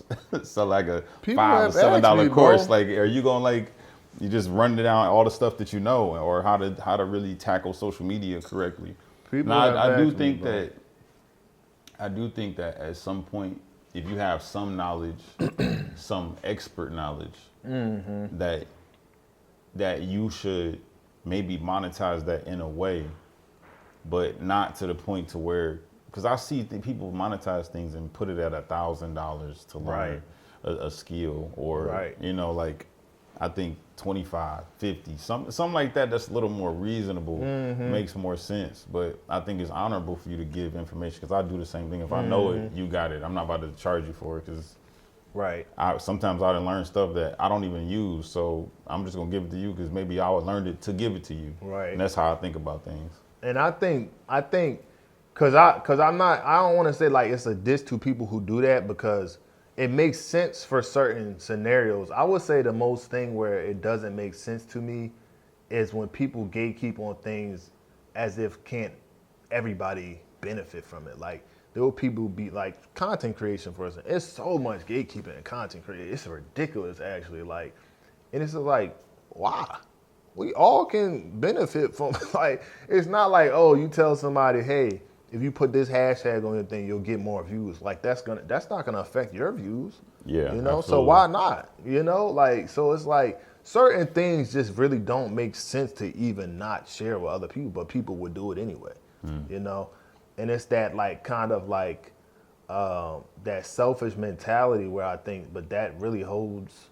sell like a $5 or $7 course? Like, are you gonna like, you just run down all the stuff that you know, or how to really tackle social media correctly? I do think that at some point, if you have some knowledge, some expert knowledge, that you should maybe monetize that in a way, but not to the point to where, because I see people monetize things and put it at $1,000 to learn a skill, or you know, like I think 25, 50, something like that. That's a little more reasonable, makes more sense. But I think it's honorable for you to give information because I do the same thing. If I know it, you got it. I'm not about to charge you for it because right. Sometimes I done learn stuff that I don't even use. So I'm just gonna give it to you because maybe I would learn it to give it to you. Right. And that's how I think about things. And I think, cause I'm not, I don't want to say like it's a diss to people who do that because it makes sense for certain scenarios. I would say the most thing where it doesn't make sense to me is when people gatekeep on things as if can't everybody benefit from it. Like there will people be like content creation, for instance. It's so much gatekeeping in content creation. It's ridiculous actually. Like, and it's just like, why? We all can benefit from like, it's not like, oh, you tell somebody, hey, if you put this hashtag on your thing, you'll get more views. Like that's not gonna affect your views. Yeah. You know, absolutely. so why not? You know, like, so it's like certain things just really don't make sense to even not share with other people, but people would do it anyway. You know? And it's that like kind of like that selfish mentality where I think, but that really holds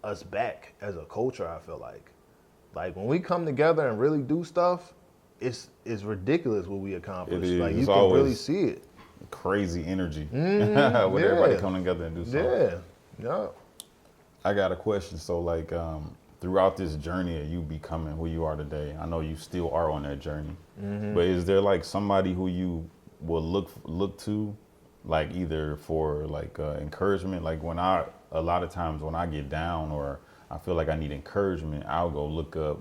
us back as a culture, I feel like. Like when we come together and really do stuff, it's ridiculous what we accomplish. It is. Like you It's can really see it. Crazy energy when everybody come together and do something. Yeah. I got a question. So like throughout this journey of you becoming who you are today, I know you still are on that journey, but is there like somebody who you will look to, like either for like encouragement? Like a lot of times when I get down or I feel like I need encouragement, I'll go look up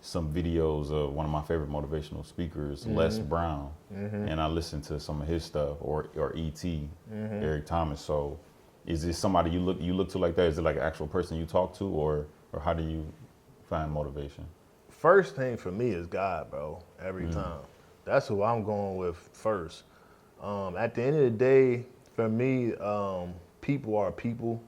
some videos of one of my favorite motivational speakers, Les Brown, and I listen to some of his stuff, or E.T., Eric Thomas. So is this somebody you look to like that? Is it like an actual person you talk to, or how do you find motivation? First thing for me is God, bro, every time. That's who I'm going with first. At the end of the day, for me, people are people.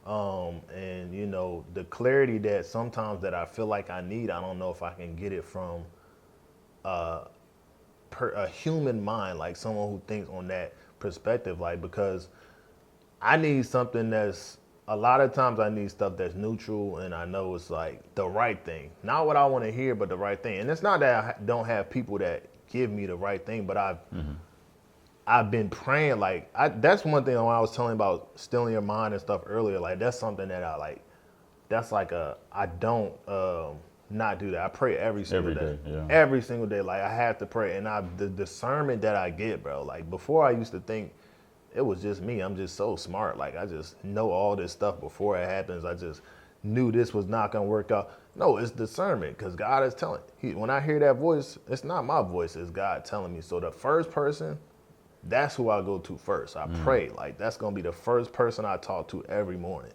And you know, the clarity that sometimes that I feel like I need, I don't know if I can get it from a human mind, like someone who thinks on that perspective, like, because I need something that's, a lot of times I need stuff that's neutral and I know it's like the right thing. Not what I want to hear, but the right thing. And it's not that I don't have people that give me the right thing, but I've been praying, like, that's one thing when I was telling about stealing your mind and stuff earlier, like, that's something that I like, that's like I don't not do that. I pray every single day. Yeah. Every single day, like, I have to pray. And the discernment that I get, bro, like, before I used to think it was just me. I'm just so smart. Like, I just know all this stuff before it happens. I just knew this was not going to work out. No, it's discernment because God is telling. When I hear that voice, it's not my voice, it's God telling me. So the first person, that's who I go to first. I pray. Like, that's going to be the first person I talk to every morning.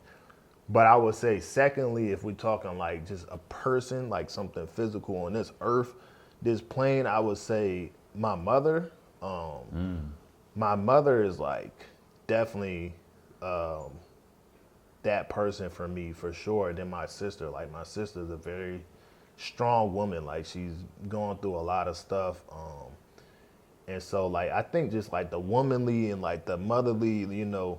But I would say, secondly, if we're talking like just a person, like something physical on this earth, this plane, I would say my mother. My mother is like definitely that person for me, for sure. Then my sister, like my sister's a very strong woman. Like, she's going through a lot of stuff. And so, like, I think just like the womanly and like the motherly, you know,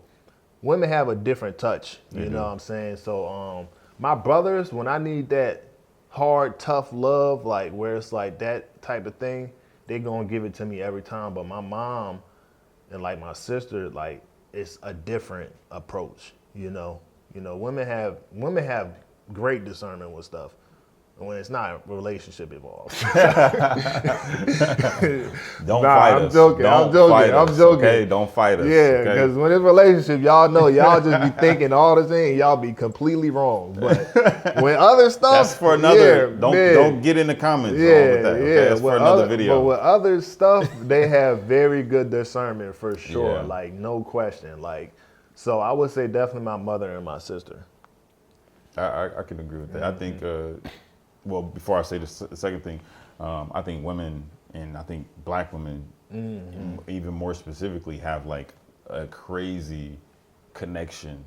women have a different touch, you know what I'm saying? So my brothers, when I need that hard, tough love, like where it's like that type of thing, they gonna give it to me every time. But my mom and like my sister, like, it's a different approach, you know. You know, women have great discernment with stuff when it's not a relationship involved. Don't fight us. I'm joking. Okay, don't fight us. Yeah, because when it's a relationship, y'all know, y'all just be thinking all the thing, y'all be completely wrong. But when other stuff, that's for another. Don't get in the comments. With that, okay? That's for another video. But with other stuff, they have very good discernment for sure. Like, no question. Like, so I would say definitely my mother and my sister. I can agree with that. I think. Well, before I say the second thing, I think women, and I think black women, even more specifically, have like a crazy connection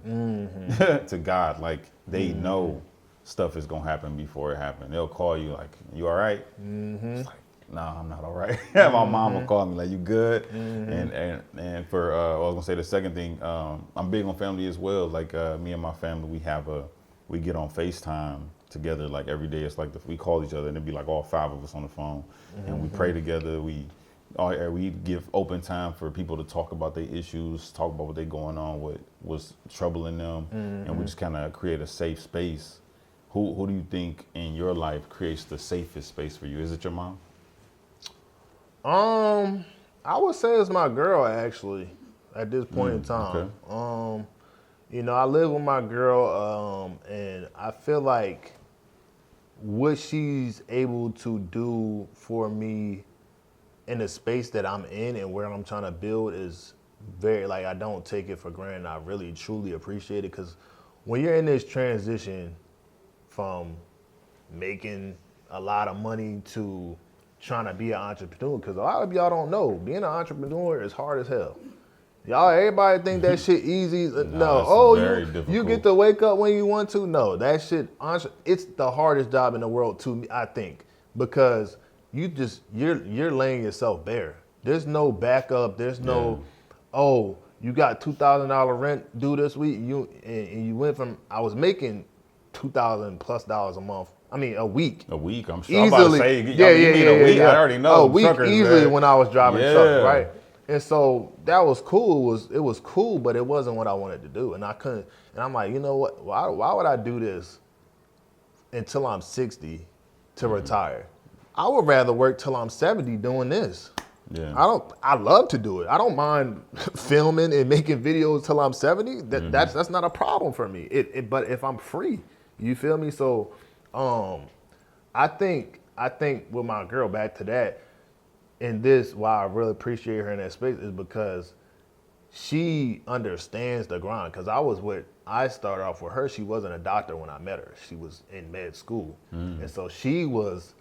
to God. Like, they know stuff is gonna happen before it happens. They'll call you like, "You all right?" It's like, "No, I'm not all right." My mom will call me like, "You good?" And for I was gonna say the second thing, I'm big on family as well. Like, me and my family, we have we get on FaceTime together like every day. It's like we call each other and it'd be like all 5 of us on the phone, and we pray together. We give open time for people to talk about their issues, talk about what they're going on, what was troubling them, and we just kind of create a safe space. Who do you think in your life creates the safest space for you? Is it your mom? I would say it's my girl, actually, at this point in time. Okay. You know, I live with my girl, and I feel like what she's able to do for me in the space that I'm in and where I'm trying to build is very, like, I don't take it for granted. I really, truly appreciate it, because when you're in this transition from making a lot of money to trying to be an entrepreneur, because a lot of y'all don't know, being an entrepreneur is hard as hell. Y'all, everybody think that shit easy. No, you get to wake up when you want to. No, that shit, it's the hardest job in the world to me, I think, because you're laying yourself bare. There's no backup. There's no, you got $2,000 rent due this week. And you went from, I was making $2,000+ a month. I mean, a week. A week, I'm sure. Easily. I'm about to say, a week. I already know. A week easily when I was driving truck, right? And so that was cool. It was cool, but it wasn't what I wanted to do. And I couldn't, and I'm like, you know what? Why would I do this until I'm 60 to retire? I would rather work till I'm 70 doing this. Yeah. I love to do it. I don't mind filming and making videos till I'm 70. That's not a problem for me. But if I'm free, you feel me? So I think with my girl, back to that, and this, why I really appreciate her in that space, is because she understands the grind. Because I started off with her. She wasn't a doctor when I met her. She was in med school. And so she was,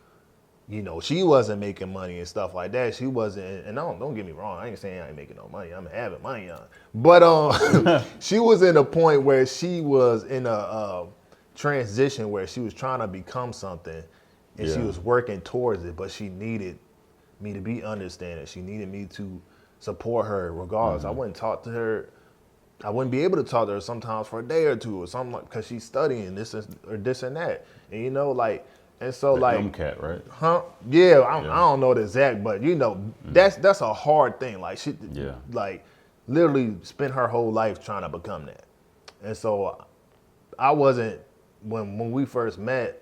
you know, she wasn't making money and stuff like that. She wasn't, and don't get me wrong, I ain't saying I ain't making no money. I'm having money on. But she was in a point where she was in a transition where she was trying to become something, and she was working towards it, but she needed me to be understanding. She needed me to support her regardless. I wouldn't talk to her. I wouldn't be able to talk to her sometimes for a day or two or something, like, because she's studying this and that. And you know, like, and so the like MCAT, right? Huh? Yeah, I don't know the exact, but you know, that's a hard thing. Like she like literally spent her whole life trying to become that. And so I wasn't, when we first met,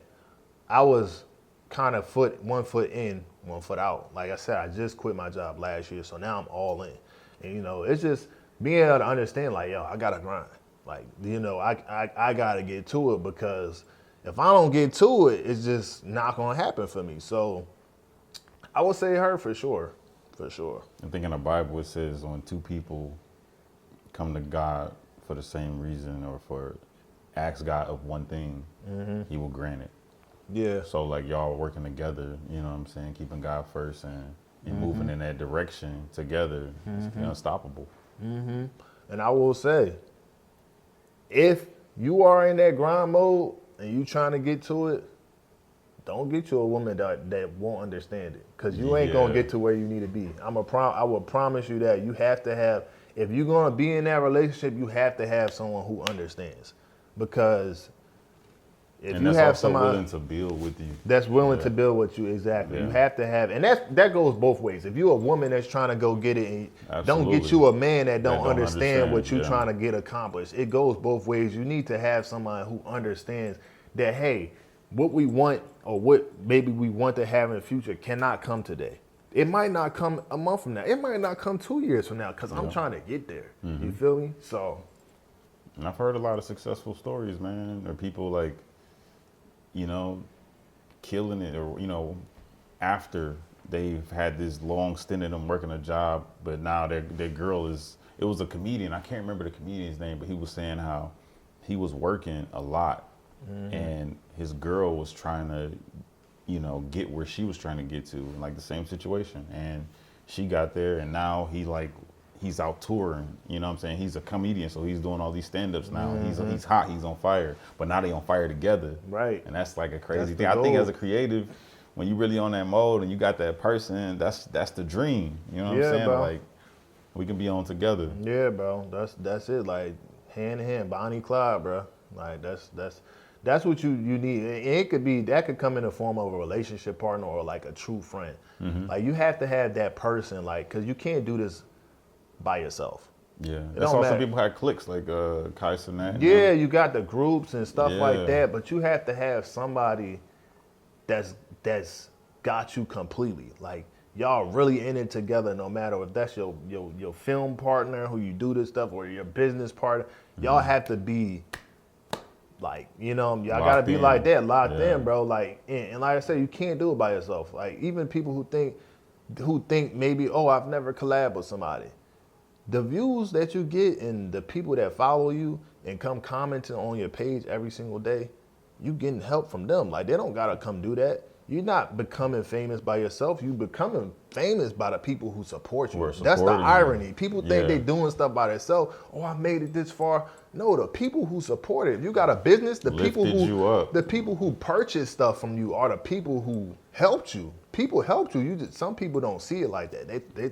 I was kind of one foot in, one foot out. Like I said, I just quit my job last year, so now I'm all in. And you know, it's just being able to understand, like, yo, I gotta grind. Like, you know, I gotta get to it, because if I don't get to it, it's just not gonna happen for me. So I would say her for sure. I think in the Bible it says when two people come to God for the same reason, or for ask God of one thing, he will grant it. Yeah. So like y'all working together, you know what I'm saying, keeping God first and moving in that direction together, it's unstoppable. And I will say, if you are in that grind mode and you trying to get to it, don't get you a woman that won't understand it, because you ain't gonna get to where you need to be. I will promise you that. You have to have, if you're gonna be in that relationship, you have to have someone who understands, because if you have somebody willing to build with you, that's willing to build with you, exactly. You have to have, and that goes both ways. If you're a woman that's trying to go get it, and don't get you a man that don't understand what you're trying to get accomplished. It goes both ways. You need to have somebody who understands that, hey, what we want, or what maybe we want to have in the future, cannot come today. It might not come a month from now. It might not come 2 years from now, because I'm trying to get there. You feel me? So, and I've heard a lot of successful stories, man, or people like, you know, killing it, or, you know, after they've had this long stint in them working a job, but now their girl it was a comedian, I can't remember the comedian's name, but he was saying how he was working a lot, and his girl was trying to, you know, get where she was trying to get to, like the same situation, and she got there, and now he's out touring, you know what I'm saying? He's a comedian, so he's doing all these stand-ups now. He's hot, he's on fire, but now they on fire together. Right. And that's like a crazy thing. I think as a creative, when you really on that mode and you got that person, that's the dream. You know what I'm saying? Bro. Like, we can be on together. Yeah, bro. That's it. Like, hand in hand, Bonnie Clyde, bro. Like, that's That's what you need. And it could be, that could come in the form of a relationship partner or like a true friend. Like you have to have that person, like, cause you can't do this by yourself. Yeah, that's why some people have cliques like Ky4Real. Yeah, you got the groups and stuff like that, but you have to have somebody that's got you completely. Like y'all really in it together, no matter if that's your film partner who you do this stuff or your business partner. Y'all have to be like, you know, y'all gotta be like that, locked in, bro. Like, and like I said, you can't do it by yourself. Like even people who think maybe, oh, I've never collabed with somebody. The views that you get and the people that follow you and come commenting on your page every single day, you getting help from them. Like they don't gotta come do that. You're not becoming famous by yourself. You becoming famous by the people who support you. That's the irony. People think they doing stuff by themselves. Oh, I made it this far. No, the people who support it. If you got a business, the people who purchase stuff from you are the people who helped you. People helped you. Some people don't see it like that.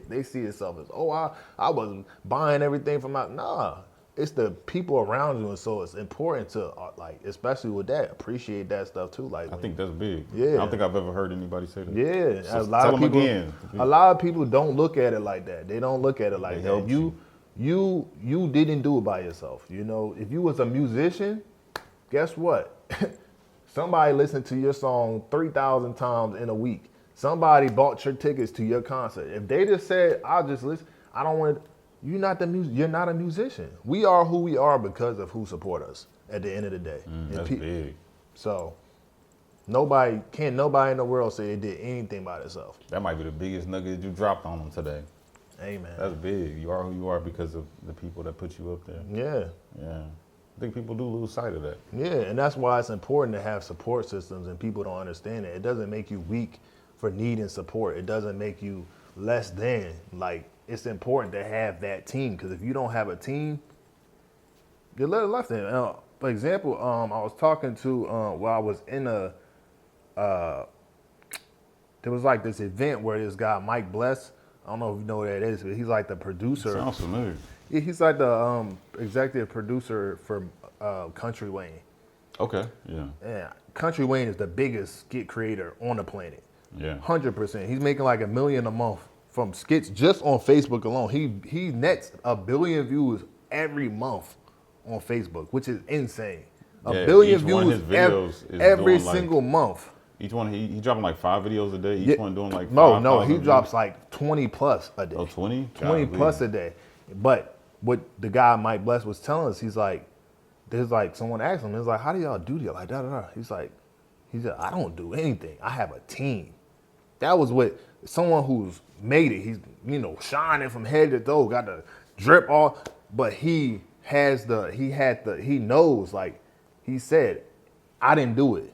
They see itself as, oh, I was buying everything from out. Nah, it's the people around you, and so it's important to like, especially with that, appreciate that stuff too. Like I think that's big. Yeah, I don't think I've ever heard anybody say that. Yeah, so tell them again. A lot of people don't look at it like that. They don't look at it like that. You didn't do it by yourself. You know, if you was a musician, guess what? Somebody listened to your song 3,000 times in a week. Somebody bought your tickets to your concert. If they just said, I'll just listen, I don't want to, you're not a musician. We are who we are because of who support us at the end of the day. That's big. So nobody in the world say they did anything by themselves. That might be the biggest nugget you dropped on them today. Hey man. That's big. You are who you are because of the people that put you up there. Yeah. Yeah. I think people do lose sight of that. Yeah, and that's why it's important to have support systems, and people don't understand it. It doesn't make you weak for needing support. It doesn't make you less than. Like, it's important to have that team, because if you don't have a team, you're left in. For example, I was talking to, I was in there was like this event where this guy, Mike Bless, I don't know if you know what that is, but he's like the producer. Sounds familiar. Yeah, he's like the executive producer for Country Wayne. Okay, yeah. Yeah, Country Wayne is the biggest skit creator on the planet. Yeah. 100%. He's making like $1 million a month from skits just on Facebook alone. He nets 1 billion views every month on Facebook, which is insane. A billion views every single month. Each one, he dropping like 5 videos a day. Each one doing like 5. No, he drops like 20 plus a day. Oh, 20? 20 plus a day. But what the guy Mike Bless was telling us, he's like, there's like someone asked him, it's like, how do y'all do that? Like da da da. He said, I don't do anything. I have a team. That was what someone who's made it. He's, shining from head to toe, got the drip all, but he knows, like he said, I didn't do it.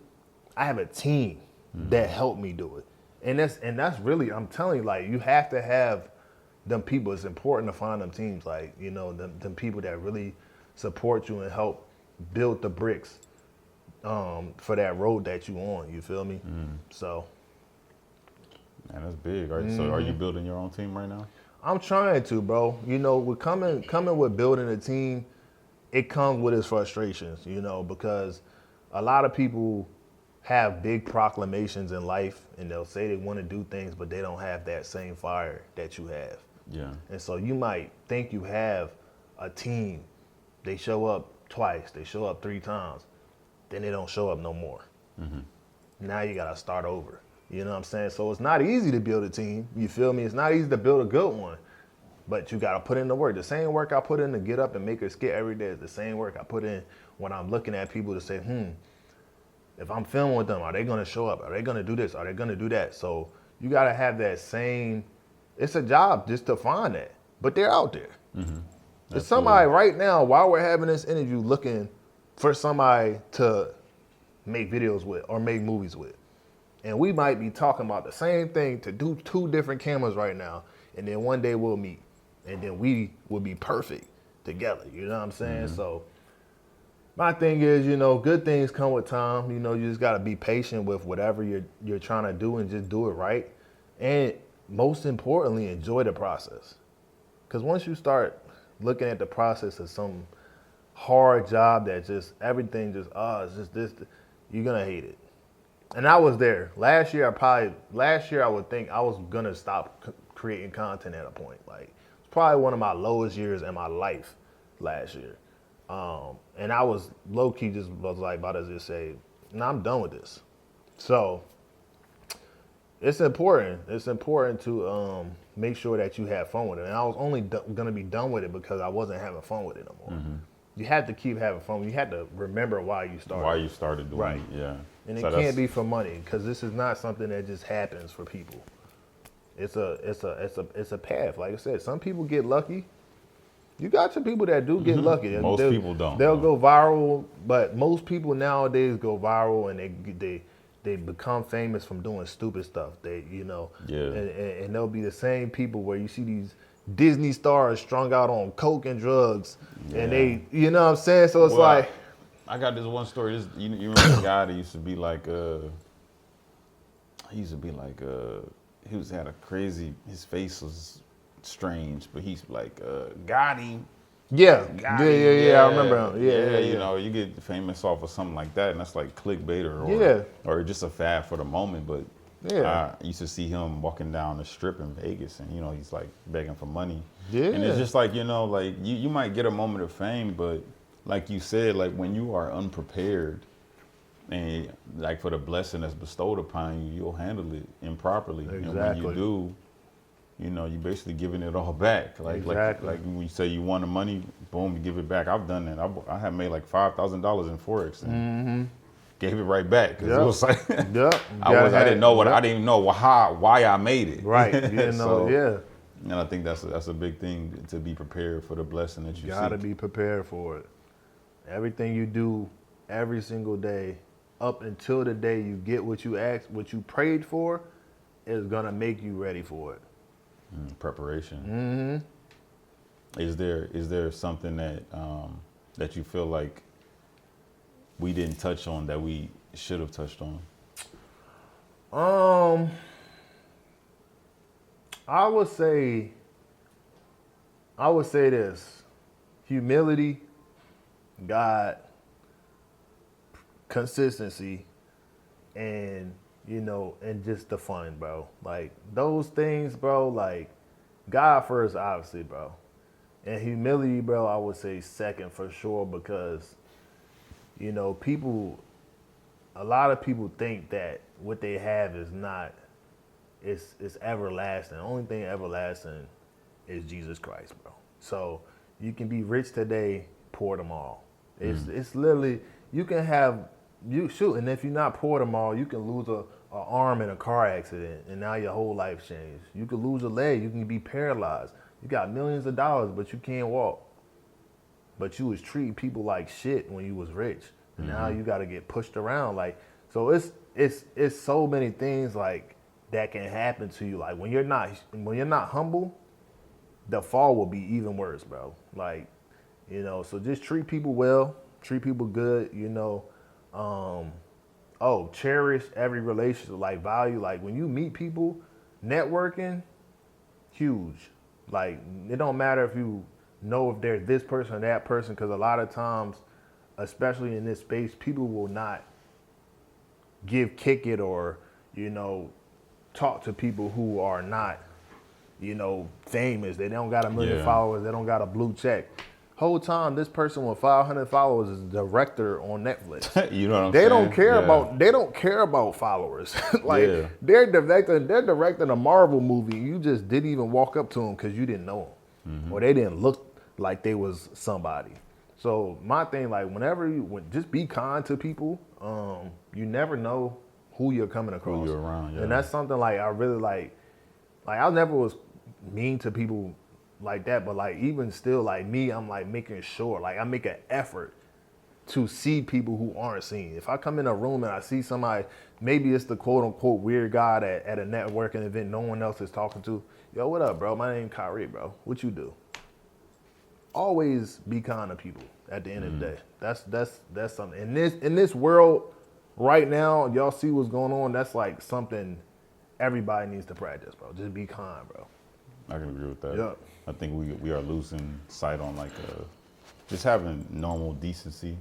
I have a team that helped me do it. And that's really, I'm telling you, like, you have to have them people. It's important to find them teams, like, them people that really support you and help build the bricks for that road that you on. You feel me? So. Man, that's big. Right? So are you building your own team right now? I'm trying to, bro. With coming with building a team, it comes with its frustrations, because a lot of people have big proclamations in life and they'll say they want to do things, but they don't have that same fire that you have. Yeah. And so you might think you have a team. They show up twice, they show up 3 times, then they don't show up no more. Now you got to start over. You know what I'm saying? So it's not easy to build a team. You feel me? It's not easy to build a good one, but you got to put in the work. The same work I put in to get up and make a skit every day is the same work I put in when I'm looking at people to say, if I'm filming with them, are they going to show up? Are they going to do this? Are they going to do that? So you got to have that same, it's a job just to find that, but they're out there. There's somebody right now, while we're having this interview, looking for somebody to make videos with or make movies with. And we might be talking about the same thing to do 2 different cameras right now. And then one day we'll meet and then we will be perfect together. You know what I'm saying? So my thing is, good things come with time. You just got to be patient with whatever you're trying to do and just do it right. And most importantly, enjoy the process. Because once you start looking at the process as some hard job that just everything just it's just this. You're gonna hate it. And I was there last year. I would think I was gonna stop creating content at a point. Like it's probably one of my lowest years in my life last year. And I was low key was like about to just say, "Nah, I'm done with this." So it's important. It's important to make sure that you have fun with it. And I was only gonna be done with it because I wasn't having fun with it no more. Mm-hmm. You have to keep having fun. You have to remember why you started. Why you started doing it, yeah. And so it can't be for money because this is not something that just happens for people. It's a path. Like I said, some people get lucky. You got some people that do get lucky. Most people don't. They'll go viral, but most people nowadays go viral and they become famous from doing stupid stuff. And they'll be the same people where you see these Disney stars strung out on coke and drugs, and they, you know what I'm saying? So it's like, I got this one story. You remember the guy that used to be like, had a crazy. His face was strange, but he's like, got him. Yeah. I remember him. Yeah. You know, you get famous off of something like that, and that's like clickbait or just a fad for the moment, but. Yeah, I used to see him walking down the strip in Vegas, and he's like begging for money. Yeah, and it's just like like you might get a moment of fame, but like you said, like when you are unprepared, and like for the blessing that's bestowed upon you, you'll handle it improperly. Exactly. And when you do, you basically giving it all back. Like when you say you want the money, boom, you give it back. I've done that. I have made like $5,000 in Forex. And gave it right back because it was like I didn't know why I made it. Right, you didn't know. And I think that's a big thing to be prepared for the blessing that you gotta be prepared for it. Everything you do every single day, up until the day you get what you asked, what you prayed for, is gonna make you ready for it. Preparation. Mm-hmm. Is there something that you feel like we didn't touch on that we should have touched on? I would say this: humility, God, consistency, and and just the fun, bro. Like those things, bro. Like God first, obviously, bro, and humility, bro. I would say second for sure because. A lot of people think that what they have is not, it's everlasting. The only thing everlasting is Jesus Christ, bro. So you can be rich today, poor tomorrow. It's literally, you can have, and if you're not poor tomorrow, you can lose a arm in a car accident and now your whole life changed. You could lose a leg, you can be paralyzed. You got millions of dollars, but you can't walk. But you was treating people like shit when you was rich. And now you got to get pushed around. Like, so it's so many things like that can happen to you. Like when you're not humble, the fall will be even worse, bro. Like, so just treat people well, treat people good, cherish every relationship, like value. Like when you meet people, networking, huge. Like it don't matter if you know if they're this person or that person, because a lot of times, especially in this space, people will not kick it or, talk to people who are not, famous. They don't got a million followers. They don't got a blue check. Whole time, this person with 500 followers is a director on Netflix. You know what I'm saying? They don't care about followers. They're directing a Marvel movie. You just didn't even walk up to them because you didn't know them, or they didn't look like they was somebody. So my thing, like just be kind to people. You never know who you're coming across. Who you're around, and that's something like I really like. Like I never was mean to people like that, but like even still, like me, I'm like making sure, like I make an effort to see people who aren't seen. If I come in a room and I see somebody, maybe it's the quote unquote weird guy at a networking event no one else is talking to. Yo, what up, bro? My name Ky4Real, bro. What you do? Always be kind to people at the end of the day. That's something. In this world right now, y'all see what's going on, that's like something everybody needs to practice, bro. Just be kind, bro. I can agree with that. Yeah. I think we are losing sight on like just having normal decency,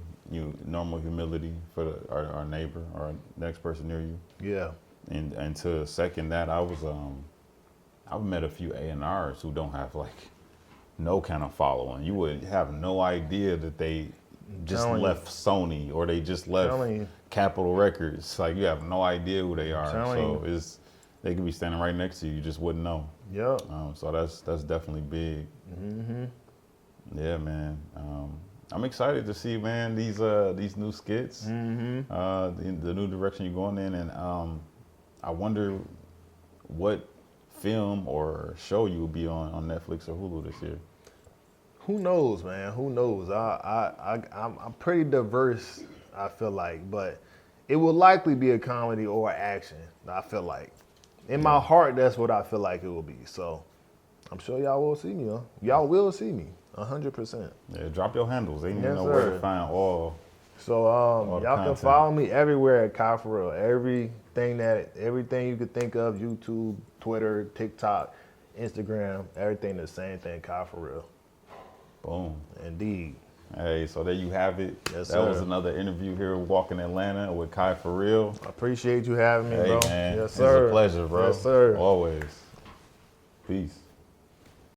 normal humility for our neighbor or next person near you. Yeah. And to second that, I've met a few A&Rs who don't have like no kind of following. You would have no idea that they just left Sony or they just left Capitol Records. Like you have no idea who they are. So they could be standing right next to you. You just wouldn't know. Yep. So that's definitely big. Mm-hmm. Yeah, man. I'm excited to see, man, these new skits, the new direction you're going in, and I wonder what film or show you will be on Netflix or Hulu this year. Who knows, man? Who knows? I'm pretty diverse, I feel like, but it will likely be a comedy or action. I feel like, in my heart, that's what I feel like it will be. So, I'm sure y'all will see me. Huh? Y'all will see me, 100%. Yeah, drop your handles. They need to know where to find all. So y'all can follow me everywhere at Ky4Real. Everything you could think of: YouTube, Twitter, TikTok, Instagram, everything the same thing. Ky4Real. Boom. Indeed. Hey, so there you have it. Yes, that was another interview here at Walking Atlanta with Ky4Real. I appreciate you having me, hey, bro. Man. Yes, sir. It's a pleasure, bro. Yes, sir. Always. Peace.